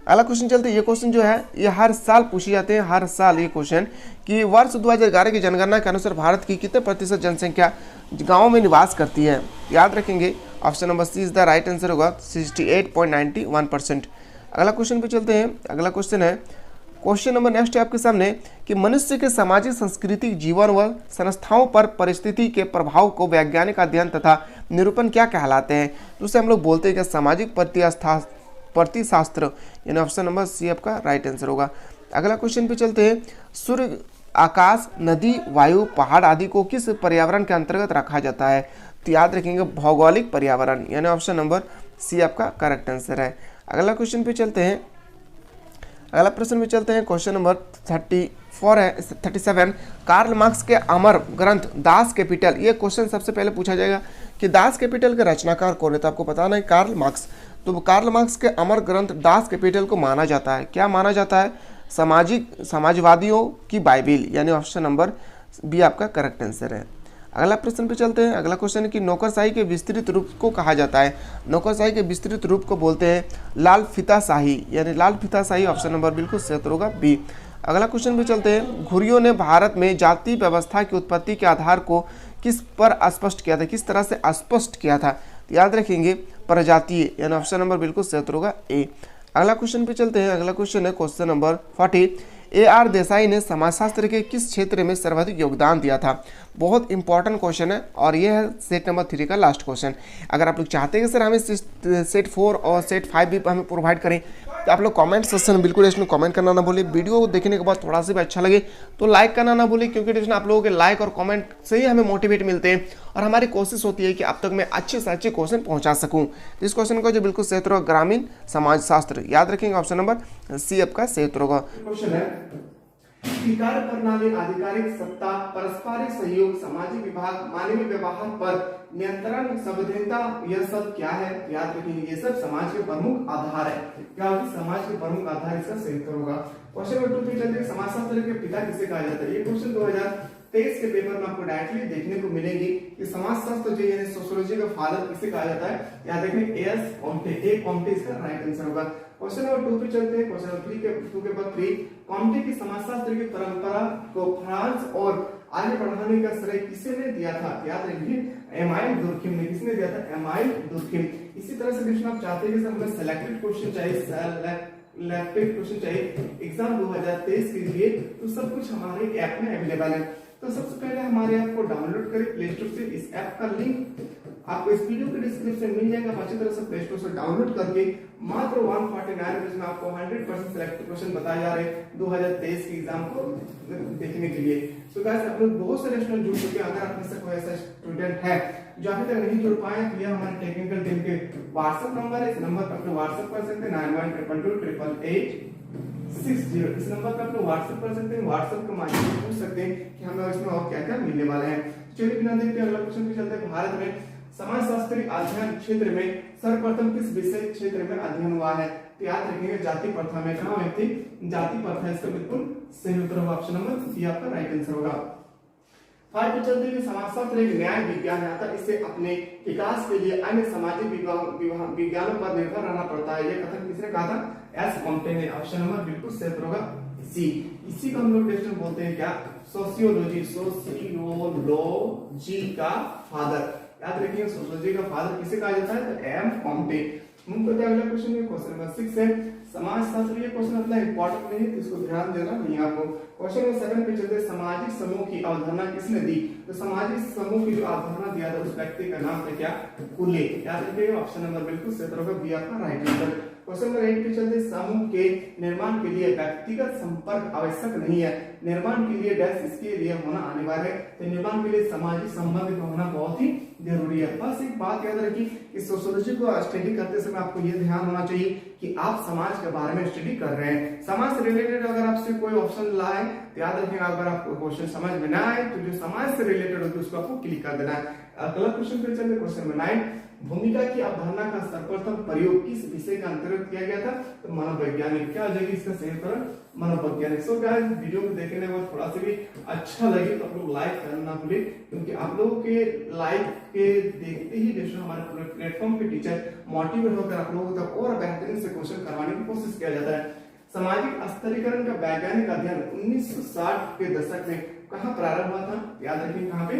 Speaker 1: अगला क्वेश्चन चलते हैं। ये क्वेश्चन जो है ये हर साल पूछे जाते हैं, हर साल ये क्वेश्चन कि वर्ष 2011 की जनगणना के अनुसार भारत की कितने प्रतिशत जनसंख्या गाँव में निवास करती है? याद रखेंगे option number C is the right answer होगा 68.91%। अगला क्वेश्चन पे चलते हैं। अगला क्वेश्चन है, क्वेश्चन नंबर नेक्स्ट है आपके सामने कि मनुष्य के सामाजिक सांस्कृतिक जीवन व संस्थाओं पर परिस्थिति के प्रभाव को वैज्ञानिक अध्ययन तथा निरूपण क्या कहलाते हैं? तो उसे हम लोग बोलते हैं कि सामाजिक प्रतिशास्त्र, यानी ऑप्शन नंबर सी आपका राइट आंसर होगा। अगला क्वेश्चन पे चलते हैं। सूर्य, आकाश, नदी, वायु, पहाड़ आदि को किस पर्यावरण के अंतर्गत रखा जाता है? तो याद रखेंगे भौगोलिक पर्यावरण, यानी ऑप्शन नंबर सी आपका करेक्ट आंसर है। अगला क्वेश्चन पे चलते हैं। अगला प्रश्न में चलते हैं। क्वेश्चन नंबर 37 कार्ल मार्क्स के अमर ग्रंथ दास कैपिटल, ये क्वेश्चन सबसे पहले पूछा जाएगा कि दास कैपिटल के रचनाकार कौन है? तो आपको बताना है कार्ल मार्क्स। तो कार्ल मार्क्स के अमर ग्रंथ दास कैपिटल को माना जाता है, क्या माना जाता है? समाजवादियों की बाइबिल, यानी ऑप्शन नंबर बी आपका करेक्ट आंसर है। अगला प्रश्न पे चलते हैं। अगला क्वेश्चन है कि नौकरशाही के विस्तृत रूप को कहा जाता है? नौकरशाही के विस्तृत रूप को बोलते हैं लाल फीताशाही, यानी लाल फीताशाही। ऑप्शन नंबर बिल्कुल सही उत्तर होगा बी। अगला क्वेश्चन पे चलते हैं। घुरियों ने भारत में जाति व्यवस्था की उत्पत्ति के आधार को किस पर स्पष्ट किया था? किस तरह से स्पष्ट किया था? तो याद रखेंगे प्रजातीय, यानी ऑप्शन नंबर बिल्कुल सही उत्तर होगा ए। अगला क्वेश्चन पे चलते हैं। अगला क्वेश्चन है क्वेश्चन नंबर 40। AR देसाई ने समाजशास्त्र के किस क्षेत्र में सर्वाधिक योगदान दिया था? बहुत इंपॉर्टेंट क्वेश्चन है और यह है सेट नंबर 3 का लास्ट क्वेश्चन। अगर आप लोग चाहते हैं कि सर हमें सेट 4 और सेट 5 भी हमें प्रोवाइड करें तो आप लोग कमेंट सेक्शन में बिल्कुल इसमें कमेंट करना ना भूलिए। वीडियो को देखने के बाद थोड़ा सा भी अच्छा लगे तो लाइक करना ना भूलिए, क्योंकि इसमें आप लोगों के लाइक और कमेंट से ही हमें मोटिवेट मिलते हैं और हमारी कोशिश होती है कि आप तक मैं अच्छे से अच्छे क्वेश्चन पहुंचा सकूं। तो इस क्वेश्चन का जो बिल्कुल सही उत्तर होगा ग्रामीण समाज शास्त्र, याद रखेंगे ऑप्शन नंबर सी आपका सही उत्तर होगा। क्वेश्चन है अधिकार प्रणाली, आधिकारिक सत्ता, पारस्परिक सहयोग, सामाजिक विभाग, मानवीय व्यवहार पर नियंत्रण, संविधानता, यह सब क्या है? याद रखिए ये सब समाज के प्रमुख आधार है। क्या होगी? समाज के प्रमुख आधार, इसका सही उत्तर होगा। क्वेश्चन नंबर 2 पे चलते हैं, समाजशास्त्र के पिता किसे कहा जाता है? ये क्वेश्चन 2023 के पेपर में आपको डायरेक्टली देखने को मिलेगी कि समाजशास्त्र जो है सोशियोलॉजी का फादर किसे कहा जाता है? याद रखें एस कॉम्टे, ए कॉम्टे इसका राइट आंसर होगा। क्वेश्चन नंबर 2 पे चलते हैं, क्वेश्चन नंबर 2 के बाद 3, कॉम्टे की समाजशास्त्र की परंपरा को फ्रांस और आगे बढ़ाने का श्रेय किसने दिया था? याद रखिए एमाइल दुर्खिम ने। किसने दिया था? Amyl Durkheim. इसी तरह से क्वेश्चन आप चाहते हैं कि सर हमें सिलेक्टेड क्वेश्चन चाहिए, सिलेक्टेड क्वेश्चन चाहिए एग्जाम 2023 के लिए, तो सब कुछ हमारे ऐप में अवेलेबल है। तो सबसे पहले हमारे ऐप को डाउनलोड करें प्ले स्टोर से। इस ऐप का लिंक आपको इस वीडियो के डिस्क्रिप्शन में मिल जाएगा। अच्छी तरह से प्ले स्टोर से डाउनलोड करके मात्र 149 रुपीज में आपको 100% सिलेक्टेड क्वेश्चन बताए जा रहे हैं 2023 के एग्जाम को देखने के लिए। तो गाइस आप लोग बहुत सारे स्टूडेंट जुड़ चुके हैं। अगर आप में से कोई ऐसा स्टूडेंट है जो अभी तक नहीं जुड़ पाए तो यह हमारे टेक्निकल टीम के व्हाट्सएप नंबर है। इस नंबर पर आप लोग व्हाट्सएप कर सकते हैं 9122228860। इस नंबर पर आप लोग व्हाट्सएप कर सकते हैं। व्हाट्सएप के माध्यम से पूछ सकते हैं कि हमें इसमें और क्या क्या मिलने वाले हैं। चलिए बिना देर के अगला क्वेश्चन पे चलते हैं। भारत में समाजशास्त्री अध्ययन क्षेत्र में सर्वप्रथम किस विषय क्षेत्र में अध्ययन हुआ है? तो याद रखिएगा जाति प्रथा में। कहां हुई थी? जाति प्रथा। इसका बिल्कुल सही उत्तर होगा ऑप्शन नंबर सी आपका राइट आंसर होगा। 5 पे चलते हैं, समाजशास्त्र एक न्याय विज्ञान है, अतः इसे अपने विकास के लिए अन्य सामाजिक विज्ञानों पर निर्भर रहना पड़ता है। यह कथन किसने कहा था? एस कॉम्टे ने। ऑप्शन नंबर बिल्कुल सही उत्तर होगा सी। इसी को हम लोग टेस्ट में बोलते हैं क्या? सोशियोलॉजी। सोशियोलॉजी का फादर। याद रखिए सोशियोलॉजी का फादर किसे कहा जाता है? तो एम कॉम्टे। अगला क्वेश्चन है क्वेश्चन नंबर 6 है समाजशास्त्र। ये क्वेश्चन इतना इंपॉर्टेंट नहीं है, इसको ध्यान देना नहीं आपको। क्वेश्चन नंबर 7 पे चलते हैं, सामाजिक समूह की अवधारणा किसने दी? तो सामाजिक समूह की जो अवधारणा दिया था उस व्यक्ति का नाम है क्या? कुले। याद रखिएगा ऑप्शन नंबर बिल्कुल सही होगा बी आपका राइट आंसर। क्वेश्चन नंबर 8 पे चलते हैं, समूह के निर्माण के लिए व्यक्तिगत संपर्क आवश्यक नहीं है, निर्माण के लिए डैश इसके लिए होना अनिवार्य है। तो निर्माण के लिए सामाजिक संबंध का होना बहुत ही जरूरी है। बस एक बात याद रखिए कि सोशियोलॉजी को स्टडी करते समय आपको यह ध्यान होना चाहिए कि आप समाज के बारे में स्टडी कर रहे हैं। समाज से रिलेटेड अगर आपसे कोई ऑप्शन लाए तो याद रखिएगा अगर आपको क्वेश्चन समझ में ना आए तो जो समाज से रिलेटेड होती है उसको आपको क्लिक कर देना है। अगला क्वेश्चन पे चलते क्वेश्चन नंबर 9, भूमिका की अवधारणा का सर्वप्रथम प्रयोग किस विषय के अंतर्गत किया गया था? तो मनोवैज्ञानिक। क्या हो जाएगी इसका सही उत्तर? मनोवैज्ञानिक। सो गाइस वीडियो को देखने के बाद थोड़ा सा भी अच्छा लगे तो आप लोग लाइक करना ना भूलें, क्योंकि आप लोगों के लाइक के देखते ही जो हमारे पूरे प्लेटफॉर्म पे टीचर मोटिवेट होकर आप लोगों तक और बेहतरीन से क्वेश्चन करवाने की कोशिश किया जाता है। सामाजिक स्तरीकरण का वैज्ञानिक अध्ययन 1960 के दशक में कहां प्रारंभ हुआ था? याद रखिए कहां पे?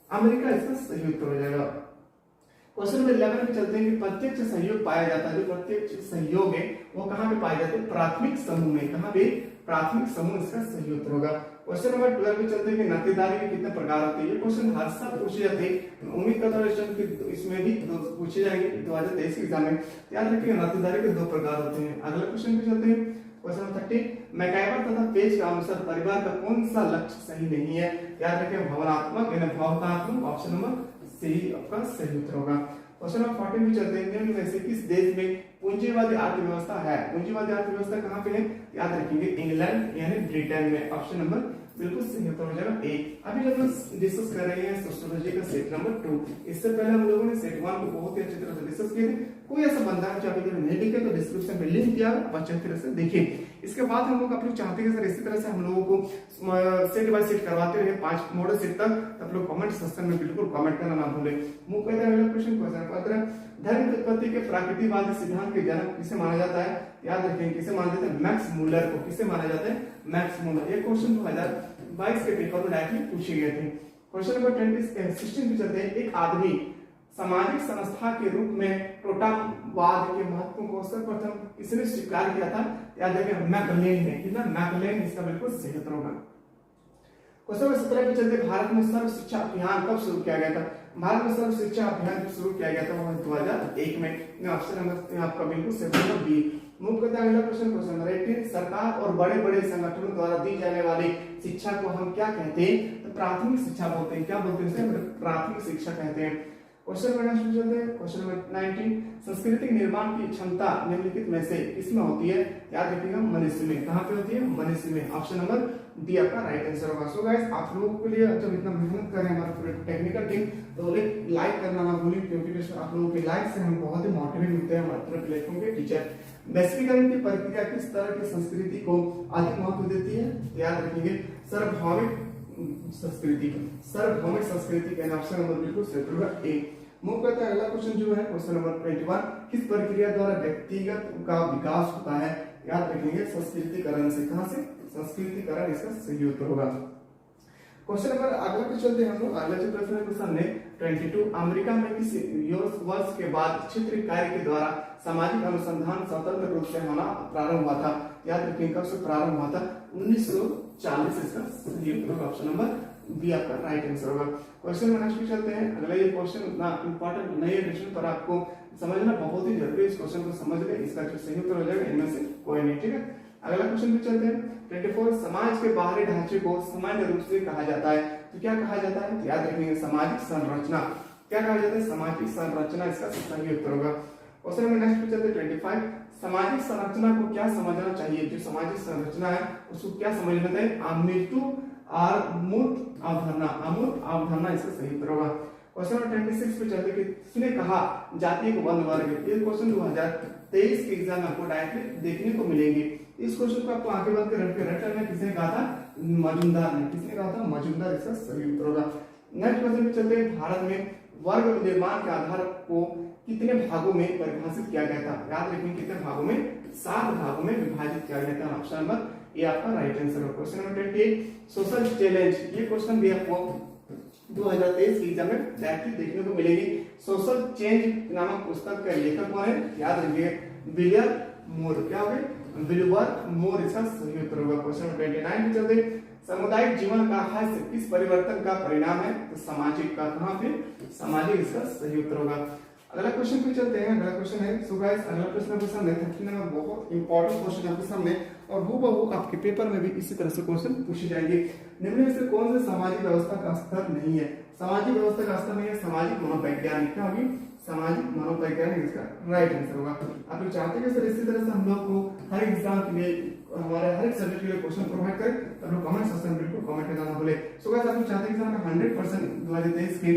Speaker 1: अमेरिका इसका सही उत्तर हो जाएगा। क्वेश्चन नंबर 11 पे चलते हैं कि प्रत्यक्ष सहयोग पाया जाता है। जो प्रत्यक्ष सहयोग है वो कहां पे पाए जाते हैं? प्राथमिक समूह में। कहां पे? प्राथमिक समूह इसका सही उत्तर होगा। क्वेश्चन नंबर 12 पे चलते हैं कि नातेदारी के कितने प्रकार होते हैं? ये क्वेश्चन हर साल पूछे जाते हैं। उम्मीद करता हूं कि इसमें भी पूछे जाएंगे 2023 के एग्जाम में। याद रखिएगा नातेदारी के 2 प्रकार होते हैं। अगला क्वेश्चन पे चलते हैं क्वेश्चन नंबर 30, मैकआइवर तथा पेज का अनुसार परिवार का कौन सा लक्ष्य सही नहीं है? याद रखिए भावनात्मक यानी भावनात्मक। ऑप्शन नंबर सी आपका सही उत्तर होगा। क्वेश्चन नंबर 40 में चलते हैं, निम्न में से किस देश में पूंजीवादी अर्थव्यवस्था है? पूंजीवादी अर्थव्यवस्था कहां पे है? याद रखिए इंग्लैंड यानी ब्रिटेन में। ऑप्शन नंबर बिल्कुल सही उत्तर हो जाएगा ए। अभी जब हम डिस्कस कर रहे हैं सोशियोलॉजी का सेट नंबर 2, इससे पहले हम लोगों ने सेट 1 को बहुत ही अच्छी तरह से डिस्कस किए थे। कोई ऐसा बंदा है जो अभी तक नहीं देखे तो डिस्क्रिप्शन में लिंक दिया है, अच्छी तरह से देखिए। इसके बाद हम लोग आप लोग चाहते हैं सर इसी तरह से हम लोगों को सेट बाय सेट करवाते रहे 5 मॉडल सेट तक, तो आप लोग कमेंट सेक्शन में बिल्कुल कमेंट करना ना भूलें। मुख्य अगला क्वेश्चन क्वेश्चन 15, धर्म उत्पत्ति के प्राकृतिकवादी सिद्धांत के जनक किसे माना जाता है? याद रखें किसे माना जाता है? मैक्स मूलर को। किसे माना जाता है? Max Muller. ये क्वेश्चन 2022 के पेपर में डायरेक्टली पूछे गए थे। क्वेश्चन नंबर 16 पे चलते हैं, एक आदमी सामाजिक संस्था के रूप में टोटावाद के महत्व को सर्वप्रथम किसने स्वीकार किया था? याद रखें मैकलेन ने। कितना? मैकलेन। इसका बिल्कुल सही उत्तर होगा। क्वेश्चन नंबर 17 पे चलते, भारत में सर्व शिक्षा अभियान कब शुरू किया गया था? भारत में सर्व शिक्षा अभियान शुरू किया गया था वो 2001 में। ऑप्शन नंबर आपका बिल्कुल सही होगा बी। मूव करते हैं अगला क्वेश्चन, क्वेश्चन नंबर 18, सरकार और बड़े बड़े संगठनों द्वारा दी जाने वाली शिक्षा को हम क्या कहते हैं? तो प्राथमिक शिक्षा बोलते हैं। क्या बोलते हैं इसे? प्राथमिक शिक्षा कहते हैं। क्वेश्चन नंबर नेक्स्ट चलते हैं, क्वेश्चन नंबर 19, सांस्कृतिक निर्माण की क्षमता निम्नलिखित में से किसमें होती है? याद रखिएगा मनुष्य में। कहां पे होती है? मनुष्य में। ऑप्शन नंबर डी आपका राइट आंसर होगा। सो गाइस, आप लोगों के लिए जब इतना मेहनत कर रहे हैं हमारे टेक्निकल टीम, तो लाइक करना ना भूलें, क्योंकि आप लोगों के लाइक से हमें बहुत ही मोटिवेट मिलते हैं हमारे प्लेटफॉर्म के टीचर। वैश्वीकरण की प्रक्रिया किस तरह की संस्कृति को अधिक महत्व देती है? याद रखिए सार्वभौमिक संस्कृति। सार्वभौमिक संस्कृति का ऑप्शन नंबर बिल्कुल सही होगा ए। मूव करते हैं अगला क्वेश्चन जो है क्वेश्चन नंबर 21, किस प्रक्रिया द्वारा व्यक्तिगत का विकास होता है? याद रखेंगे संस्कृतिकरण से। कहां से? संस्कृतिकरण इसका सही उत्तर होगा। क्वेश्चन नंबर अगला पे चलते हैं हम लोग। अगला जो प्रश्न है क्वेश्चन ने 22, अमेरिका में किस वर्ष के बाद क्षेत्रीय कार्य के द्वारा सामाजिक अनुसंधान स्वतंत्र रूप से होना प्रारंभ हुआ था? याद रखिए कब से प्रारंभ हुआ था? 1940। इसका सही उत्तर होगा ऑप्शन नंबर बी आपका राइट आंसर होगा। क्वेश्चन में नेक्स्ट पे चलते हैं। अगला ये क्वेश्चन उतना इंपॉर्टेंट नहीं है क्वेश्चन, पर आपको समझना बहुत ही जरूरी है। इस क्वेश्चन को समझ ले, इसका जो सही उत्तर हो जाएगा इनमें से कोई नहीं। ठीक है, अगला क्वेश्चन पे चलते हैं। 24, समाज के बाहरी ढांचे को सामान्य रूप से कहा जाता है? तो क्या कहा जाता है? याद रखेंगे सामाजिक संरचना। क्या कहा जाता है? सामाजिक संरचना इसका सही उत्तर होगा। क्वेश्चन में नेक्स्ट पे चलते हैं 25, सामाजिक संरचना को क्या समझना चाहिए? जो सामाजिक संरचना है उसको क्या समझना है? अमूर्त अवधारणा। अमूर्त अवधारणा इसका सही उत्तर होगा। क्वेश्चन नंबर 26 पे चलते कि किसने कहा जाति को वन वर्ग? ये क्वेश्चन 2023 के एग्जाम में आपको डायरेक्टली देखने को मिलेंगे। इस क्वेश्चन को आपको आगे बढ़ के रट करना। किसने कहा था? मजूमदार ने। किसने कहा था? मजूमदार इसका सही उत्तर होगा। नेक्स्ट क्वेश्चन पे चलते हैं, भारत में वर्ग निर्माण के आधार को कितने भागों में परिभाषित किया गया था? याद रखेंगे कितने भागों में? 7 भागों में विभाजित किया गया था। ऑप्शन नंबर ये आपका राइट आंसर है। Question number 28, social challenge. ये क्वेश्चन भी आपको 2023 के एग्जाम में डायरेक्टली देखने को मिलेगी। सोशल चेंज नामक पुस्तक का लेखक कौन है? याद रखिए विलियम मोर। क्या हो गए? विलियम मोर इसका सही उत्तर होगा। क्वेश्चन नंबर 29 पे चलते, सामुदायिक जीवन का हास्य किस परिवर्तन का परिणाम है? तो सामाजिक का। कहां पे? सामाजिक इसका सही उत्तर होगा। अगला क्वेश्चन पे चलते हैं। अगला क्वेश्चन है, सो गाइस अगला प्रश्न आपके सामने 30 नंबर बहुत इंपॉर्टेंट क्वेश्चन आपके सामने, और हूबहू आपके पेपर में भी इसी तरह से क्वेश्चन पूछे जाएंगे। निम्न में से कौन से सामाजिक व्यवस्था का स्तर नहीं है? सामाजिक व्यवस्था का स्तर नहीं है, सामाजिक मनोवैज्ञानिक। क्या होगी? सामाजिक मनोवैज्ञानिक इसका राइट आंसर होगा। आप लोग चाहते हैं सर इसी तरह से हम लोग को हर एग्जाम के लिए, हमारे हर एक सब्जेक्ट के लिए क्वेश्चन प्रोवाइड करें, तो लोग कमेंट सेक्शन में बिल्कुल कमेंट करना ना भूले। सो गाइस, आप लोग चाहते हैं कि हमें 100% 2023 के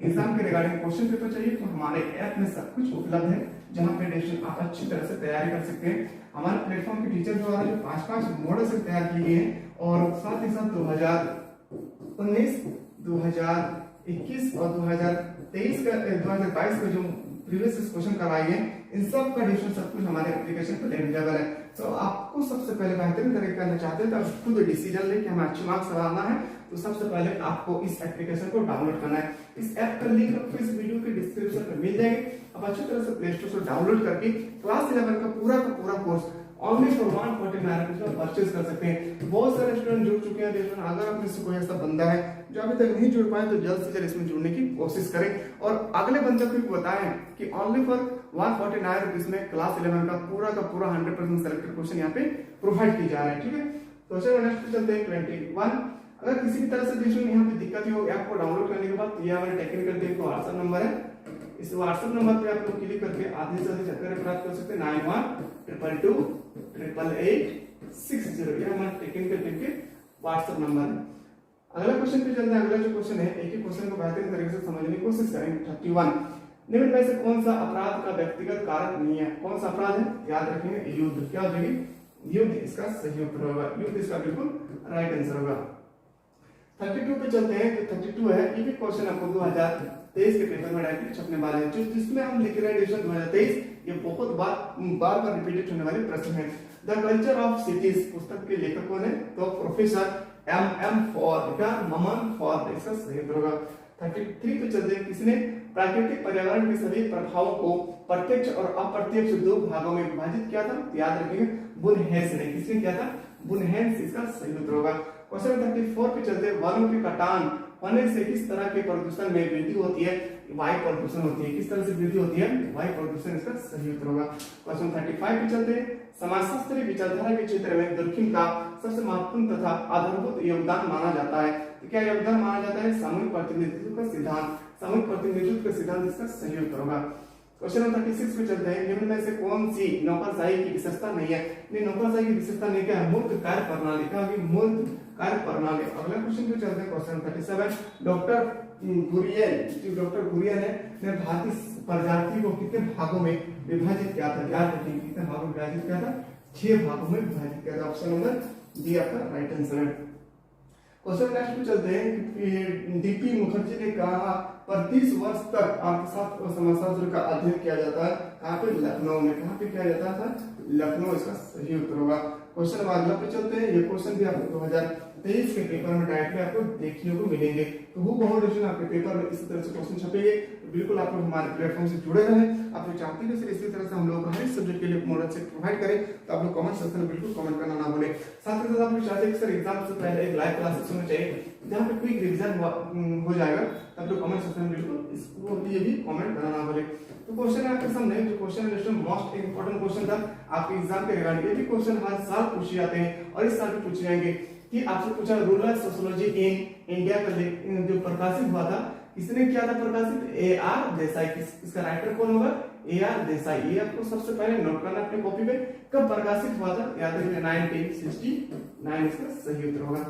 Speaker 1: एग्जाम के रिगार्डिंग क्वेश्चन पेपर चाहिए, तो हमारे ऐप में सब कुछ उपलब्ध है, जहां पे डेस्टिनेशन आप अच्छी तरह से तैयारी कर सकते हैं। हमारे प्लेटफॉर्म के टीचर जो जो 5-5 मॉडल से तैयार किए गए हैं, और साथ ही साथ 2019, 2021 और 2023 का 2022 का जो प्रीवियस क्वेश्चन करवाए हैं, इन सब का डिसीजन सब कुछ हमारे एप्लीकेशन पर अवेलेबल है। तो आपको सबसे पहले बेहतरीन तरीके करना चाहते हैं तो आप खुद डिसीजन लेके हमें अच्छे मार्क्स कराना है, तो सबसे पहले आपको इस एप्लीकेशन को डाउनलोड करना है। इस ऐप का लिंक आपको इस वीडियो के डिस्क्रिप्शन में मिल जाएगी। आप अच्छी तरह से प्ले स्टोर से डाउनलोड करके क्लास 11 का पूरा कोर्स ओनली फॉर 149 रुपीज में परचेज कर सकते हैं। बहुत सारे स्टूडेंट जुड़ चुके हैं। अगर आप में से कोई ऐसा बंदा है जो अभी तक नहीं जुड़ पाए, तो जल्द से जल्द इसमें जुड़ने की कोशिश करें, और अगले बंदे को भी बताएं कि ओनली फॉर 149 रुपीज में क्लास 11 का पूरा 100% सेलेक्टेड क्वेश्चन यहाँ पे प्रोवाइड की जा रहा है। ठीक है, तो चलिए नेक्स्ट चलते हैं 21। अगर किसी भी तरह से देखिए यहाँ पे दिक्कत हो ऐप को डाउनलोड करने के बाद, तो ये हमारे टेक्निकल टीम का व्हाट्सएप नंबर है। इस व्हाट्सएप नंबर पे आप लोग क्लिक करके आधे से अधिक जानकारी प्राप्त कर सकते हैं। 91228886 ये हमारे टेक्निकल टीम के व्हाट्सएप नंबर है। अगला क्वेश्चन पे चलते हैं। अगला जो क्वेश्चन है, एक ही क्वेश्चन को बेहतरीन तरीके से समझने की कोशिश करेंगे। 31, निम्न में से कौन सा अपराध का व्यक्तिगत कारक नहीं है? कौन सा अपराध है? याद रखेंगे युद्ध। क्या हो जाएगी? युद्ध इसका सही उत्तर होगा। युद्ध इसका बिल्कुल राइट आंसर होगा। 32 पे चलते हैं। तो 32 है, ये भी क्वेश्चन आपको 2023 के पेपर में डायरेक्टली छपने वाले हैं, जो जिसमें हम लिख रहे हैं एडिशन 2023। ये बहुत बार रिपीटेड होने वाले प्रश्न है। द कल्चर ऑफ सिटीज पुस्तक के लेखक कौन है? तो प्रोफेसर एम फॉर्ड। क्या? ममन फॉर्ड इसका सही उत्तर होगा। 33 पे चलते हैं। किसने प्राकृतिक पर्यावरण के सभी प्रभावों को प्रत्यक्ष और अप्रत्यक्ष 2 भागों में विभाजित किया था? याद रखिएगा बुनहेस ने। किसने किया था? बुनहेस इसका सही उत्तर होगा। क्वेश्चन 34 पे चलते हैं। वनों के कटान होने से किस तरह के प्रदूषण में वृद्धि होती है? वायु प्रदूषण होती है। किस तरह से वृद्धि होती है? वायु प्रदूषण इसका सही उत्तर होगा। क्वेश्चन 35 पे चलते हैं। समाजशास्त्रीय विचारधारा के क्षेत्र में दुर्खिम का सबसे महत्वपूर्ण तथा आधारभूत योगदान माना जाता है। तो क्या योगदान माना जाता है? सामूहिक प्रतिनिधित्व का सिद्धांत। सामूहिक प्रतिनिधित्व का सिद्धांत इसका सही उत्तर होगा। क्वेश्चन नंबर 36 पे चलते हैं। निम्न में से कौन सी नौकरशाही की विशेषता नहीं है? नहीं, नौकरशाही की विशेषता नहीं क्या है? मूर्त कार्य प्रणाली। क्या होगी? मूर्त कार्य प्रणाली। अगला क्वेश्चन पे चलते हैं। क्वेश्चन 37। डॉक्टर गुरियल ने भारतीय प्रजाति को कितने भागों में विभाजित किया था? याद रखिए कितने भागों में विभाजित किया था? 6 भागों में विभाजित किया था। ऑप्शन नंबर डी आपका राइट आंसर है। क्वेश्चन नेक्स्ट पे चलते हैं। डीपी मुखर्जी ने कहा पर 30 वर्ष तक अर्थशास्त्र और समाजशास्त्र का अध्ययन किया जाता है। कहाँ पे? लखनऊ में। कहाँ पे किया जाता था? लखनऊ इसका सही उत्तर होगा। क्वेश्चन नंबर अगला पे चलते हैं। ये क्वेश्चन भी आपको 2023 के पेपर में डायरेक्टली आपको देखने को मिलेंगे। तो वो बहुत आपके पेपर में इसी तरह से क्वेश्चन छपेंगे। तो बिल्कुल आप लोग हमारे प्लेटफॉर्म से जुड़े रहें। आप लोग चाहते हैं कि इसी तरह से हम लोग हर सब्जेक्ट के लिए मॉडल सेट प्रोवाइड करें, तो आप लोग कमेंट सेक्शन में बिल्कुल कमेंट करना ना भूलें। साथ ही साथ आप लोग चाहते हैं कि सर एग्जाम से पहले एक लाइव क्लासेस होना चाहिए जहाँ पे क्विक रिवीजन हो जाएगा, तब लोग कमेंट सेक्शन में बिल्कुल इसको लिए भी कमेंट करना ना भूलें। तो क्वेश्चन आपके सामने जो क्वेश्चन लिस्ट में मोस्ट इंपोर्टेंट क्वेश्चन था आपके एग्जाम के रिगार्डिंग। ये भी क्वेश्चन हर साल पूछे जाते हैं और इस साल भी पूछे जाएंगे कि आपसे पूछा रूरल सोशियोलॉजी इन इंडिया का जो प्रकाशित हुआ था, किसने किया था प्रकाशित? ए.आर. देसाई। इसका राइटर कौन होगा? ए.आर. देसाई। ये आपको सबसे पहले नोट करना अपने कॉपी पे। कब प्रकाशित हुआ था? याद रखिए 1969 इसका सही उत्तर होगा।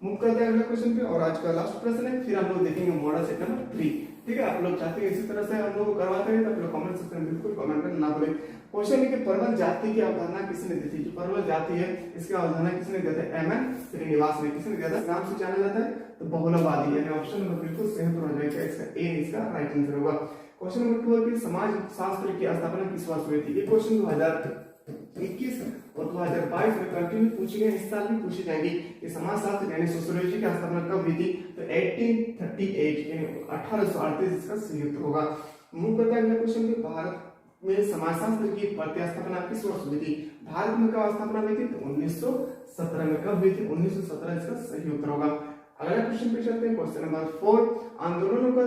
Speaker 1: मूव करते हैं अगले क्वेश्चन पे और आज का लास्ट प्रश्न है, फिर हम लोग देखेंगे मॉडल सेट नंबर 3। ठीक है, आप लोग चाहते हैं इसी तरह से हम लोग करवाते हैं, तो आप लोग कमेंट सेक्शन में बिल्कुल कमेंट करना ना भूलें। क्वेश्चन है कि परवल जाति की अवधारणा किसने दी थी? जो परवल जाति है इसकी अवधारणा किसने दिया था? एम.एन. श्रीनिवास ने। किसने दिया था? नाम से जाना जाता है तो बहुलवादी, यानी ऑप्शन नंबर बिल्कुल सही हो जाएगा। इसका ए इसका राइट आंसर होगा। क्वेश्चन नंबर 2 है कि समाज शास्त्र की स्थापना किस वर्ष हुई थी? ये क्वेश्चन 2021 और 2022 में कंटिन्यू पूछे गए, इस साल भी पूछे जाएंगे कि समाजशास्त्र यानी सोशियोलॉजी की स्थापना कब हुई थी? तो 1838 यानी 1838 इसका सही उत्तर होगा। मूव करते हैं अगले क्वेश्चन पे। भारत में समाजशास्त्र की प्रतिस्थापना किस वर्ष हुई थी? भारत में कब स्थापना हुई थी? तो 1917 में। कब हुई थी? 1917 इसका सही उत्तर होगा। अगला क्वेश्चन पे चलते हैं। Question number 4। आंदोलनों का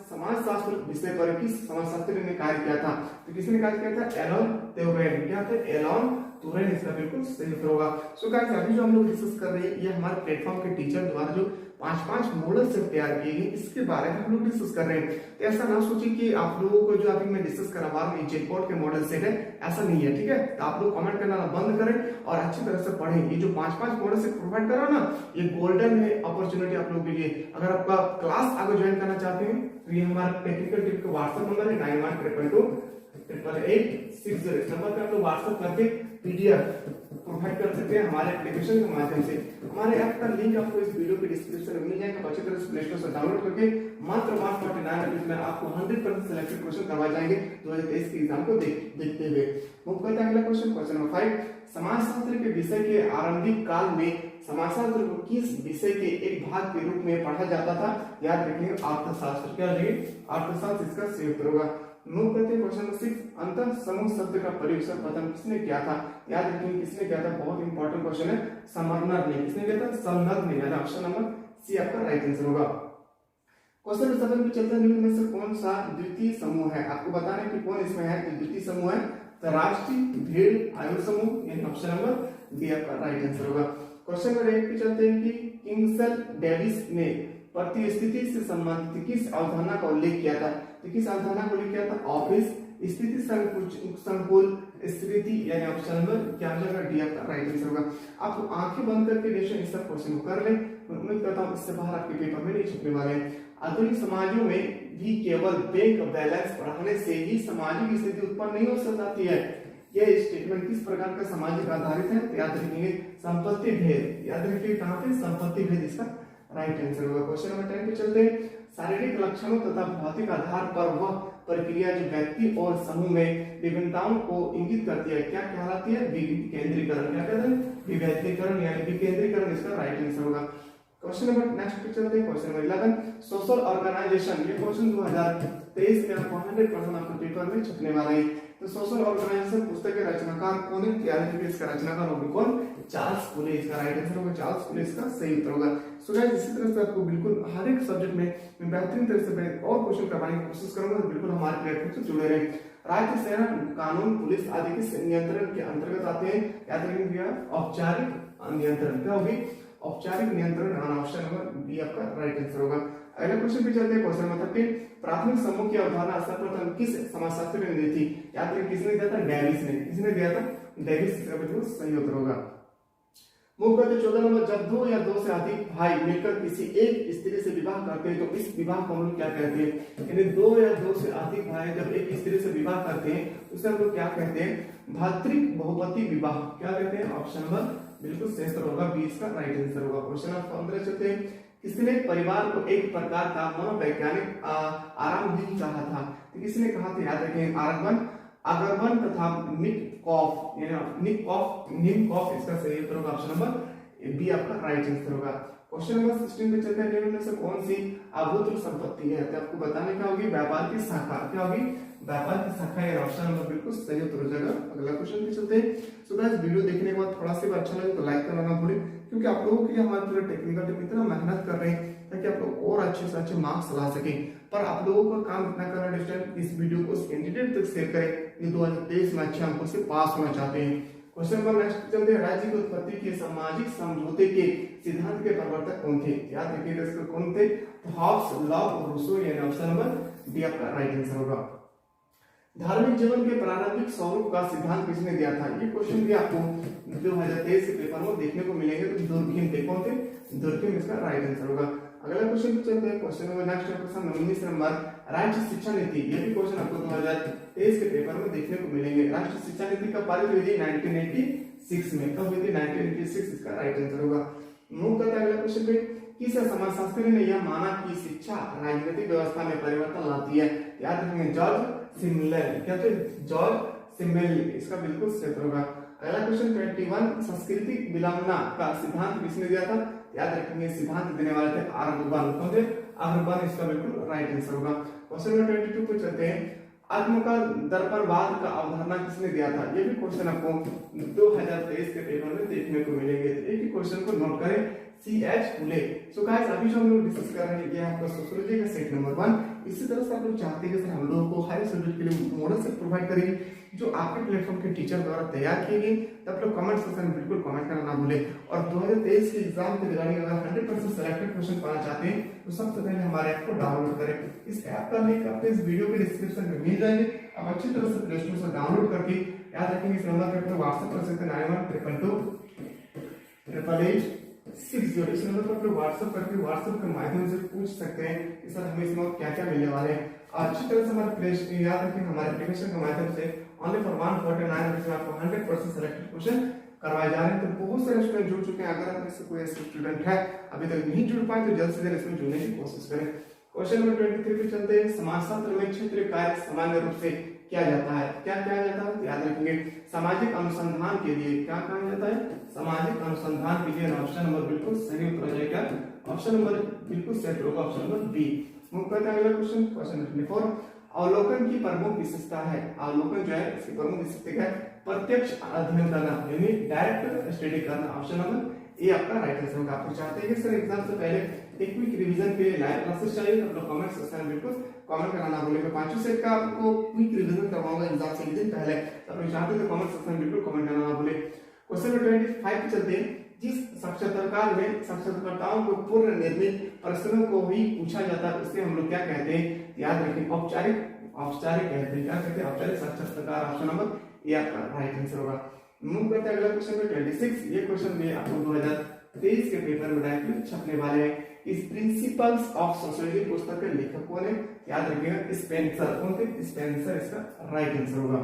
Speaker 1: समाजशास्त्र विषय पर किस समाजशास्त्री ने कार्य किया था? तो किसने कार्य किया था? Alan Turing. क्या था? एलन तुरेन इसका बिल्कुल सही उत्तर होगा। सो गाइस, अभी जो हम लोग डिस्कस कर रहे हैं ये हमारे प्लेटफॉर्म के टीचर द्वारा जो 5-5 मॉडल से तैयार किए गए, इसके बारे में हम लोग डिस्कस कर रहे हैं। तो ऐसा ना सोचिए कि आप लोगों को जो अभी मैं डिस्कस कर रहा हूँ चेकबोर्ड के मॉडल सेट है, ऐसा नहीं है। ठीक है, तो आप लोग कमेंट करना बंद करें और अच्छी तरह से पढ़ें। ये जो 5-5 मॉडल सेट प्रोवाइड कर रहा हूं ना, ये गोल्डन है अपॉर्चुनिटी आप लोगों के लिए। अगर आपका क्लास आगे ज्वाइन करना चाहते हैं तो ये हमारा टेक्निकल टिप का व्हाट्सएप नंबर है 91328886 इस नंबर पे आप लोग व्हाट्सएप करके पीडीएफ प्रोवाइड कर सकते हैं हमारे एप्लीकेशन के माध्यम से। हमारे ऐप का लिंक आपको इस वीडियो के डिस्क्रिप्शन में मिल जाएगा। अच्छी तरह से प्ले स्टोर से डाउनलोड करके मात्र 49 में आपको 100% सिलेक्टेड क्वेश्चन करवाए जाएंगे 2023 के एग्जाम को देखते हुए। मूव करते हैं अगला क्वेश्चन। Question number 5। समाजशास्त्र के विषय के आरंभिक काल में समाजशास्त्र को किस विषय के एक भाग के रूप में पढ़ा जाता था? याद रखिए अर्थशास्त्र। क्या रही? अर्थशास्त्र इसका सही उत्तर होगा। मूव करते हैं क्वेश्चन नंबर 6। अंतर समूह शब्द का प्रयोग सर्वप्रथम किसने किया था? याद रखिए किसने किया था? बहुत इंपॉर्टेंट क्वेश्चन है। समरनर ने। किसने किया था? समरनर ने। यानी ऑप्शन नंबर सी आपका राइट आंसर होगा। क्वेश्चन नंबर 7 पे चलते हैं। निम्न में से कौन सा द्वितीय समूह है? आपको बताना है कि कौन इसमें है कि द्वितीय समूह है। तो राष्ट्रीय भीड़ आयु समूह, यानी ऑप्शन नंबर डी आपका राइट आंसर होगा। क्वेश्चन नंबर 8 पे चलते हैं कि किंगसल डेविस ने प्रतिस्थिति से संबंधित किस अवधारणा का उल्लेख किया था? तो किस अवधारणा को उल्लेख किया था? ऑफिस स्थिति संकुल स्थिति, यानी ऑप्शन नंबर क्या हो जाएगा? डी आपका राइट आंसर होगा। आप आंखें बंद करके बेशक इस क्वेश्चन को कर लें। मैं उम्मीद करता हूं इससे बाहर आपके पेपर में नहीं छपने वाले हैं। आधुनिक समाजों में भी केवल बैंक बैलेंस बढ़ाने से ही सामाजिक स्थिति उत्पन्न नहीं हो सकती है। यह स्टेटमेंट किस प्रकार का सामाजिक आधारित है? तो याद रखेंगे संपत्ति भेद। याद रखिए कहां पे? संपत्ति भेद इसका राइट आंसर होगा। क्वेश्चन नंबर 10 पे चलते हैं। शारीरिक लक्षणों तथा भौतिक आधार पर वह प्रक्रिया जो व्यक्ति और समूह में विभिन्नताओं को इंगित करती है क्या कहलाती है? विकेंद्रीकरण। क्या कहते हैं? विभेदीकरण यानी विकेंद्रीकरण इसका राइट आंसर होगा। क्वेश्चन नंबर नेक्स्ट पे चलते हैं। Question number 11। Social organisation. ये क्वेश्चन 2023 में आपको 100% आपके पेपर में छपने वाला है। तो सोशल ऑर्गेनाइजेशन पुस्तक के रचनाकार कौन है? याद रखिए इसका रचनाकार होगा कौन? चार्ल्स फुले। इसका राइट आंसर होगा चार्ल्स फुले इसका सही उत्तर होगा। सो गाइस, इसी तरह से आपको बिल्कुल हर एक सब्जेक्ट में मैं बेहतरीन तरह से और क्वेश्चन करवाने की कोशिश करूंगा, तो बिल्कुल हमारे प्लेटफॉर्म से जुड़े रहें। राज्य, शहर, कानून, पुलिस आदि के नियंत्रण के अंतर्गत आते हैं। याद रखेंगे औपचारिक नियंत्रण। क्या होगी? औपचारिक नियंत्रण। ऑप्शन नंबर बी आपका राइट आंसर होगा। अगला क्वेश्चन पे चलते हैं। क्वेश्चन नंबर 13, प्राथमिक समूह की अवधारणा सर्वप्रथम किस समाजशास्त्री ने दी थी? याद रखें किसने दिया था? डेविस ने। किसने दिया था? डेविस। इसका बिल्कुल सही उत्तर होगा। मूव करते 14 नंबर, जब दो या दो से अधिक भाई मिलकर किसी एक स्त्री से विवाह करते हैं तो इस विवाह को हम लोग क्या कहते हैं? यानी दो या दो से अधिक भाई जब एक स्त्री से विवाह करते हैं उसे हम लोग क्या कहते हैं? भातृक बहुपति विवाह। क्या कहते हैं? ऑप्शन नंबर बिल्कुल सही उत्तर होगा, 20 का राइट आंसर होगा। क्वेश्चन नंबर 15 चलते हैं। किसने परिवार को एक प्रकार का मनोवैज्ञानिक आराम भी चाहा था? तो किसने कहा था? याद रखें अगरबन तथा निकोफ, निकोफ इसका सही उत्तर होगा। ऑप्शन नंबर बी आपका राइट आंसर होगा। क्वेश्चन नंबर 16 पे चलते हैं। निम्न में से कौन सी अभूतपूर्व संपत्ति है? तो आपको बताने क्या होगी? व्यापार की शाखा। क्या होगी? व्यापार की शाखा है। ऑप्शन नंबर बिल्कुल सही उत्तर हो जाएगा। अगला क्वेश्चन पे चलते हैं। सो गाइस, वीडियो देखने के बाद थोड़ा सा भी अच्छा लगे तो लाइक करना ना भूलें, क्योंकि आप लोगों के लिए हमारे पूरे टेक्निकल टीम इतना मेहनत कर रहे हैं ताकि आप लोग और अच्छे से अच्छे मार्क्स ला सके। पर आप लोगों का काम इतना करना डिस्टेंट, इस वीडियो को कैंडिडेट तक शेयर करें जो 2023 में अच्छे अंकों से पास होना चाहते हैं। क्वेश्चन नंबर नेक्स्ट चलते हैं। राज्य की उत्पत्ति के सामाजिक समझौते के सिद्धांत के प्रवर्तक कौन थे? याद रखिएगा इसको कौन थे? हॉब्स, लॉक और रूसो। यानी ऑप्शन नंबर बी आपका राइट आंसर होगा। धार्मिक जीवन के प्रारंभिक स्वरूप का सिद्धांत किसने दिया था? ये क्वेश्चन भी आपको 2023 के पेपर में देखने को मिलेंगे। तो दुर्खिम थे। कौन थे? दुर्खिम इसका राइट आंसर होगा। अगला क्वेश्चन पे चलते हैं। Question number next question 19 number, राष्ट्रीय शिक्षा नीति। ये भी क्वेश्चन आपको 2023 के पेपर में देखने को मिलेंगे। राष्ट्रीय शिक्षा नीति कब पारित हुई थी? 1986 में। कब हुई थी? 1986 इसका राइट आंसर होगा। मूव करते हैं अगला क्वेश्चन पे। किस समाजशास्त्री ने यह माना कि शिक्षा राजनीतिक व्यवस्था में परिवर्तन लाती है? याद रखेंगे जॉर्ज सिमलेर। क्या थे? जॉर्ज सिमलेर। इसका बिल्कुल सही उत्तर होगा। अगला क्वेश्चन 21, सांस्कृतिक विलंबना का सिद्धांत किसने दिया था? याद रखेंगे सिद्धांत देने वाले थे आर्गुबन। कौन थे? आर्गुबन। इसका बिल्कुल राइट आंसर होगा। क्वेश्चन नंबर 22 पे चलते हैं। आत्म का दर्पणवाद का अवधारणा किसने दिया था? ये भी क्वेश्चन आपको 2023 के पेपर में देखने को मिलेंगे। एक ही क्वेश्चन को नोट करें, C.H. फुले। सो गाइस, अभी जो हम लोग डिस्कस कर रहे हैं ये आपका सोशियोलॉजी का सेट नंबर 1। इसी तरह से आप लोग चाहते हैं कि सर हम लोगों को हायर सब्जेक्ट के लिए मॉडल सेट प्रोवाइड करेंगे जो आपके प्लेटफॉर्म के टीचर द्वारा तैयार किए गए। तो आप लोग कमेंट सेक्शन में बिल्कुल कमेंट करना ना भूलें। और 2023 के एग्जाम के रिगार्डिंग अगर 100% सिलेक्टेड क्वेश्चन पाना चाहते हैं तो सबसे पहले हमारे ऐप को डाउनलोड करें। इस ऐप का लिंक आपको इस वीडियो के डिस्क्रिप्शन में मिल जाएंगे। आप अच्छी तरह से प्ले स्टोर से डाउनलोड करके याद रखेंगे इस नंबर पे अपने व्हाट्सएप कर सकते हैं 9122228860। इस नंबर पर आप लोग व्हाट्सएप करके व्हाट्सएप के माध्यम से पूछ सकते हैं कि सर हमें इसमें क्या क्या मिलने वाले हैं। अच्छी तरह से हमारे प्ले याद रखें हमारे एप्लीकेशन के माध्यम से ओनली फॉर 149 रुपीज में आपको 100% सिलेक्टेड क्वेश्चन करवाए जा रहे हैं। तो बहुत सारे स्टूडेंट जुड़ चुके हैं। अगर आप में से कोई ऐसे स्टूडेंट है अभी तक नहीं जुड़ पाए तो जल्द से जल्द इसमें जुड़ने की कोशिश करें। क्वेश्चन नंबर 23 पे चलते हैं। समाजशास्त्र में क्षेत्रीय कार्य सामान्य रूप से किया जाता है। क्या किया जाता है? याद रखेंगे सामाजिक अनुसंधान के लिए। क्या कहा जाता है? सामाजिक अनुसंधान के लिए। ऑप्शन नंबर बिल्कुल सही उत्तर हो जाएगा। ऑप्शन नंबर बिल्कुल सही होगा, ऑप्शन नंबर बी। मूव करते हैं अगला क्वेश्चन, क्वेश्चन 24। अवलोकन की प्रमुख विशेषता है। अवलोकन जो है इसकी प्रमुख विशेषता क्या है? प्रत्यक्ष अध्ययन करना, यानी डायरेक्ट स्टडी करना। ऑप्शन नंबर ए आपका राइट आंसर होगा। आप चाहते हैं कि सर एग्जाम से पहले एक क्विक रिवीजन के लिए लाइव क्लासेस चाहिए तो आप लोग कमेंट सेक्शन में बिल्कुल कमेंट करना ना भूलें। मैं 5 सेट का आपको क्विक रिवीजन करवाऊंगा एग्जाम से एक दिन पहले। तो आप चाहते हैं तो कमेंट सेक्शन में बिल्कुल कमेंट करना ना भूलें। क्वेश्चन नंबर 25 पे चलते हैं। जिस साक्षात्कार में साक्षात्कारताओं को पूर्व निर्मित प्रश्नों को भी पूछा जाता है उसे हम लोग क्या कहते हैं? याद रखें औपचारिक कहते हैं। क्या कहते हैं? औपचारिक साक्षात्कार। ऑप्शन नंबर ए आपका राइट आंसर होगा। मूव करते हैं अगला क्वेश्चन पे 26। ये क्वेश्चन भी आपको 2023 के पेपर में डायरेक्टली छपने वाले हैं। इस प्रिंसिपल्स ऑफ सोशियोलॉजी पुस्तक के लेखक कौन है? याद रखिएगा स्पेंसर। कौन थे? स्पेंसर इसका राइट आंसर होगा।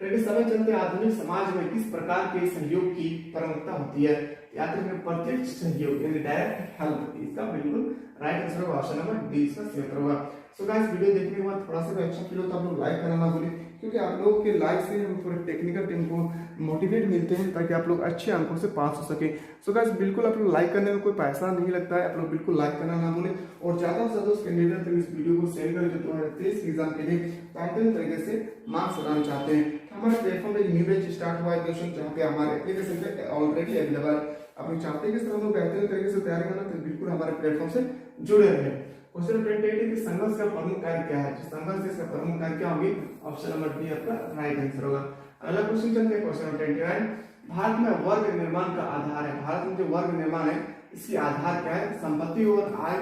Speaker 1: 27 चलते आधुनिक समाज में किस प्रकार के सहयोग की प्रमुखता होती है? याद रखिए प्रत्यक्ष सहयोग यानी डायरेक्ट हेल्प। इसका बिल्कुल राइट आंसर होगा, ऑप्शन नंबर डी इसका सही उत्तर होगा। सो गाइस, वीडियो देखने के बाद थोड़ा सा भी अच्छा फील हो तो आप लोग लाइक करना ना भूलें, क्योंकि आप लोगों के लाइक से हम पूरे टेक्निकल टीम को मोटिवेट मिलते हैं ताकि आप लोग अच्छे अंकों से पास हो सके। सो गाइस, बिल्कुल आप लोग लाइक करने में कोई पैसा नहीं लगता है। आप लोग बिल्कुल लाइक करना ना भूलें और ज्यादा से ज्यादा उस कैंडिडेट तक इस वीडियो को शेयर करें जो 2023 एग्जाम के लिए बेहतरीन तरीके से मार्क्स बनाना चाहते हैं। हमारे प्लेटफॉर्म पे न्यू बैच स्टार्ट हुआ है दोस्तों, जहाँ पे हमारे एप्लीकेशन पे ऑलरेडी अवेलेबल है। आप चाहते हैं कि सर हम लोग बेहतरीन तरीके से तैयारी करना तो बिल्कुल हमारे प्लेटफॉर्म से जुड़े रहें। क्वेश्चन 28 कि संघर्ष का प्रमुख कार्य क्या है? संघर्ष इसका प्रमुख कार्य क्या होगी? ऑप्शन नंबर डी आपका राइट आंसर होगा। अगला क्वेश्चन चलते हैं क्वेश्चन 29। भारत में वर्ग निर्माण का आधार है, भारत में जो वर्ग निर्माण है इसकी आधार क्या है? संपत्ति और आय,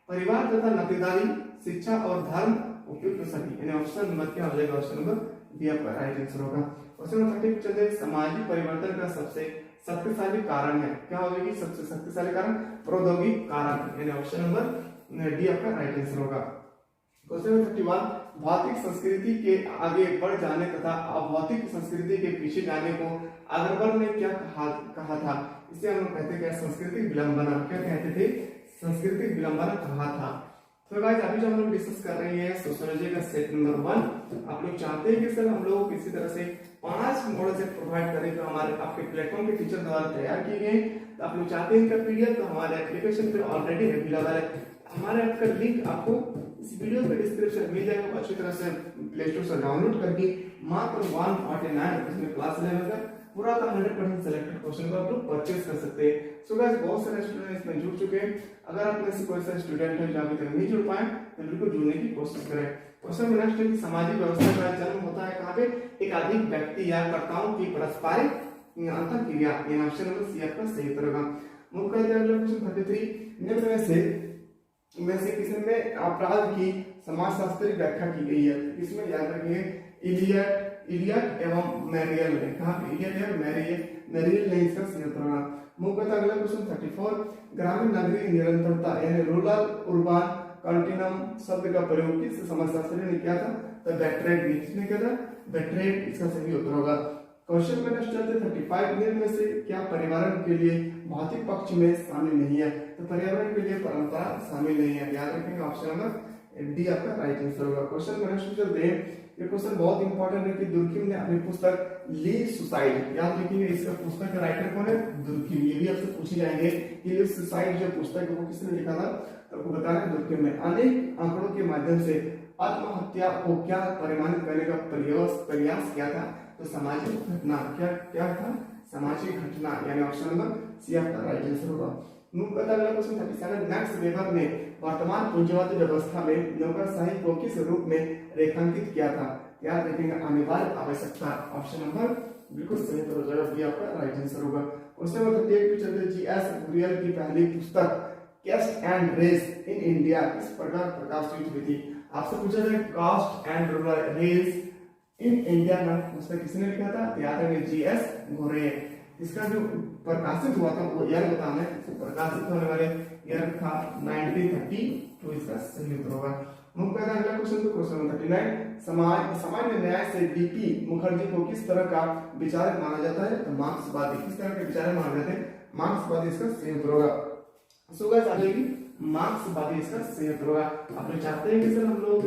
Speaker 1: परिवार तथा नातेदारी, शिक्षा और धर्म, उपयुक्त सभी। यानी ऑप्शन नंबर क्या हो जाएगा? ऑप्शन नंबर डी आपका राइट आंसर होगा। क्वेश्चन नंबर 30 चलते हैं सामाजिक परिवर्तन का सबसे शक्तिशाली कारण है, क्या होगी? सबसे शक्तिशाली कारण प्रौद्योगिक कारण, यानी ऑप्शन नंबर डी आपका राइट आंसर होगा। क्वेश्चन नंबर 31 भौतिक संस्कृति के आगे बढ़ जाने तथा अभौतिक संस्कृति के पीछे जाने को अग्रवाल ने क्या कहा था? इसे हम कहते हैं क्या? सांस्कृतिक विलंबना। क्या कहते थे? सांस्कृतिक विलंबना कहा था। तो गाइस अभी जो हम लोग डिस्कस कर रहे हैं सोशियोलॉजी का सेट नंबर 1, आप लोग चाहते हैं कि सर हम लोग किसी तरह से 5 मॉडल सेट प्रोवाइड करें जो हमारे आपके प्लेटफॉर्म के टीचर द्वारा तैयार किए गए। तो आप लोग चाहते हैं इनका पीडीएफ तो हमारे एप्लीकेशन पे ऑलरेडी अवेलेबल है। हमारे ऐप का लिंक आपको इस वीडियो के डिस्क्रिप्शन में मिल जाएगा। अच्छी तरह से प्ले स्टोर से डाउनलोड करके मात्र 149 रुपीज में क्लास लेवल का पूरा का 100% सिलेक्टेड क्वेश्चन को आप लोग परचेज कर सकते हैं। सो गाइस बहुत सारे स्टूडेंट इसमें जुड़ चुके हैं। अगर आप में से कोई सा स्टूडेंट है जो अभी तक नहीं जुड़ पाए तो बिल्कुल जुड़ने की कोशिश करें। क्वेश्चन नेक्स्ट है कि सामाजिक व्यवस्था का जन्म होता है कहाँ पे? एकाधिक व्यक्ति या कर्ताओं की पारस्परिक अंतरक्रिया, यानी ऑप्शन नंबर सी आपका सही उत्तर होगा। मुख्य अगला क्वेश्चन 33 निम्न में से किसमें अपराध की समाजशास्त्रीय व्याख्या की गई है? इसमें याद रखिए इलियट एवं मैरियल ने कहा, इलियट एवं मैरियल ने इसका सही उत्तर होगा। मुख्यतः अगला क्वेश्चन 34 ग्रामीण नगरीय निरंतरता यानी रूरल अर्बन कंटिन्यूम शब्द का प्रयोग किस समाजशास्त्री ने किया था? तो बेट्रेड, किसने किया था? बेट्रेड इसका सही उत्तर होगा। क्वेश्चन में नेक्स्ट चलते 35 निम्न में से क्या पर्यावरण के लिए भौतिक पक्ष में शामिल नहीं है? तो पर्यावरण के लिए परंपरा शामिल नहीं है, याद रखेंगे ऑप्शन नंबर डी आपका राइट आंसर होगा। क्वेश्चन में नेक्स्ट चलते हैं, ये क्वेश्चन बहुत इंपॉर्टेंट है कि दुर्खिम ने अपनी पुस्तक लीव सुसाइड, याद रखिए इसका पुस्तक का राइटर कौन है? दुर्खिम। ये भी आपसे पूछे जाएंगे कि लीव सुसाइड जो पुस्तक है वो किसने लिखा था? तो आपको बताना है दुर्खिम ने। अनेक आंकड़ों के माध्यम से आत्महत्या को क्या परिमाणित करने का प्रयास किया था? तो सामाजिक घटना, क्या था? सामाजिक घटना, यानी ऑप्शन नंबर सी आपका राइट आंसर होगा। मुख्यतः अगला क्वेश्चन 37 मैक्स वेबर ने वर्तमान पूंजीवादी व्यवस्था में नौकरशाही को किस रूप में रेखांकित किया था? याद रखेंगे अनिवार्य आवश्यकता, ऑप्शन नंबर बिल्कुल सही उत्तर हो जाएगा, बी आपका राइट आंसर होगा। क्वेश्चन नंबर 38 पे चलते जीएस गुरियल की पहली पुस्तक caste and race in India किस प्रकार प्रकाशित हुई थी? आपसे पूछा जाए caste and race in India का पुस्तक किसने लिखा था? याद रखेंगे जीएस घुरियल। इसका जो प्रकाशित हुआ था वो ईयर बताना है, प्रकाशित होने वाले ईयर था 1930, तो इसका सही उत्तर होगा। मुख्यतः अगला क्वेश्चन तो क्वेश्चन नंबर 39 सामान्य न्याय से डीपी मुखर्जी को किस तरह का विचारक माना जाता है? तो मार्क्सवादी। किस तरह के विचारक माने जाते हैं? मार्क्सवादी इसका सही उत्तर होगा। सो गाइस आ जाएगी मार्क्सवादी इसका सही उत्तर होगा। आप लोग चाहते हैं कि सर हम लोग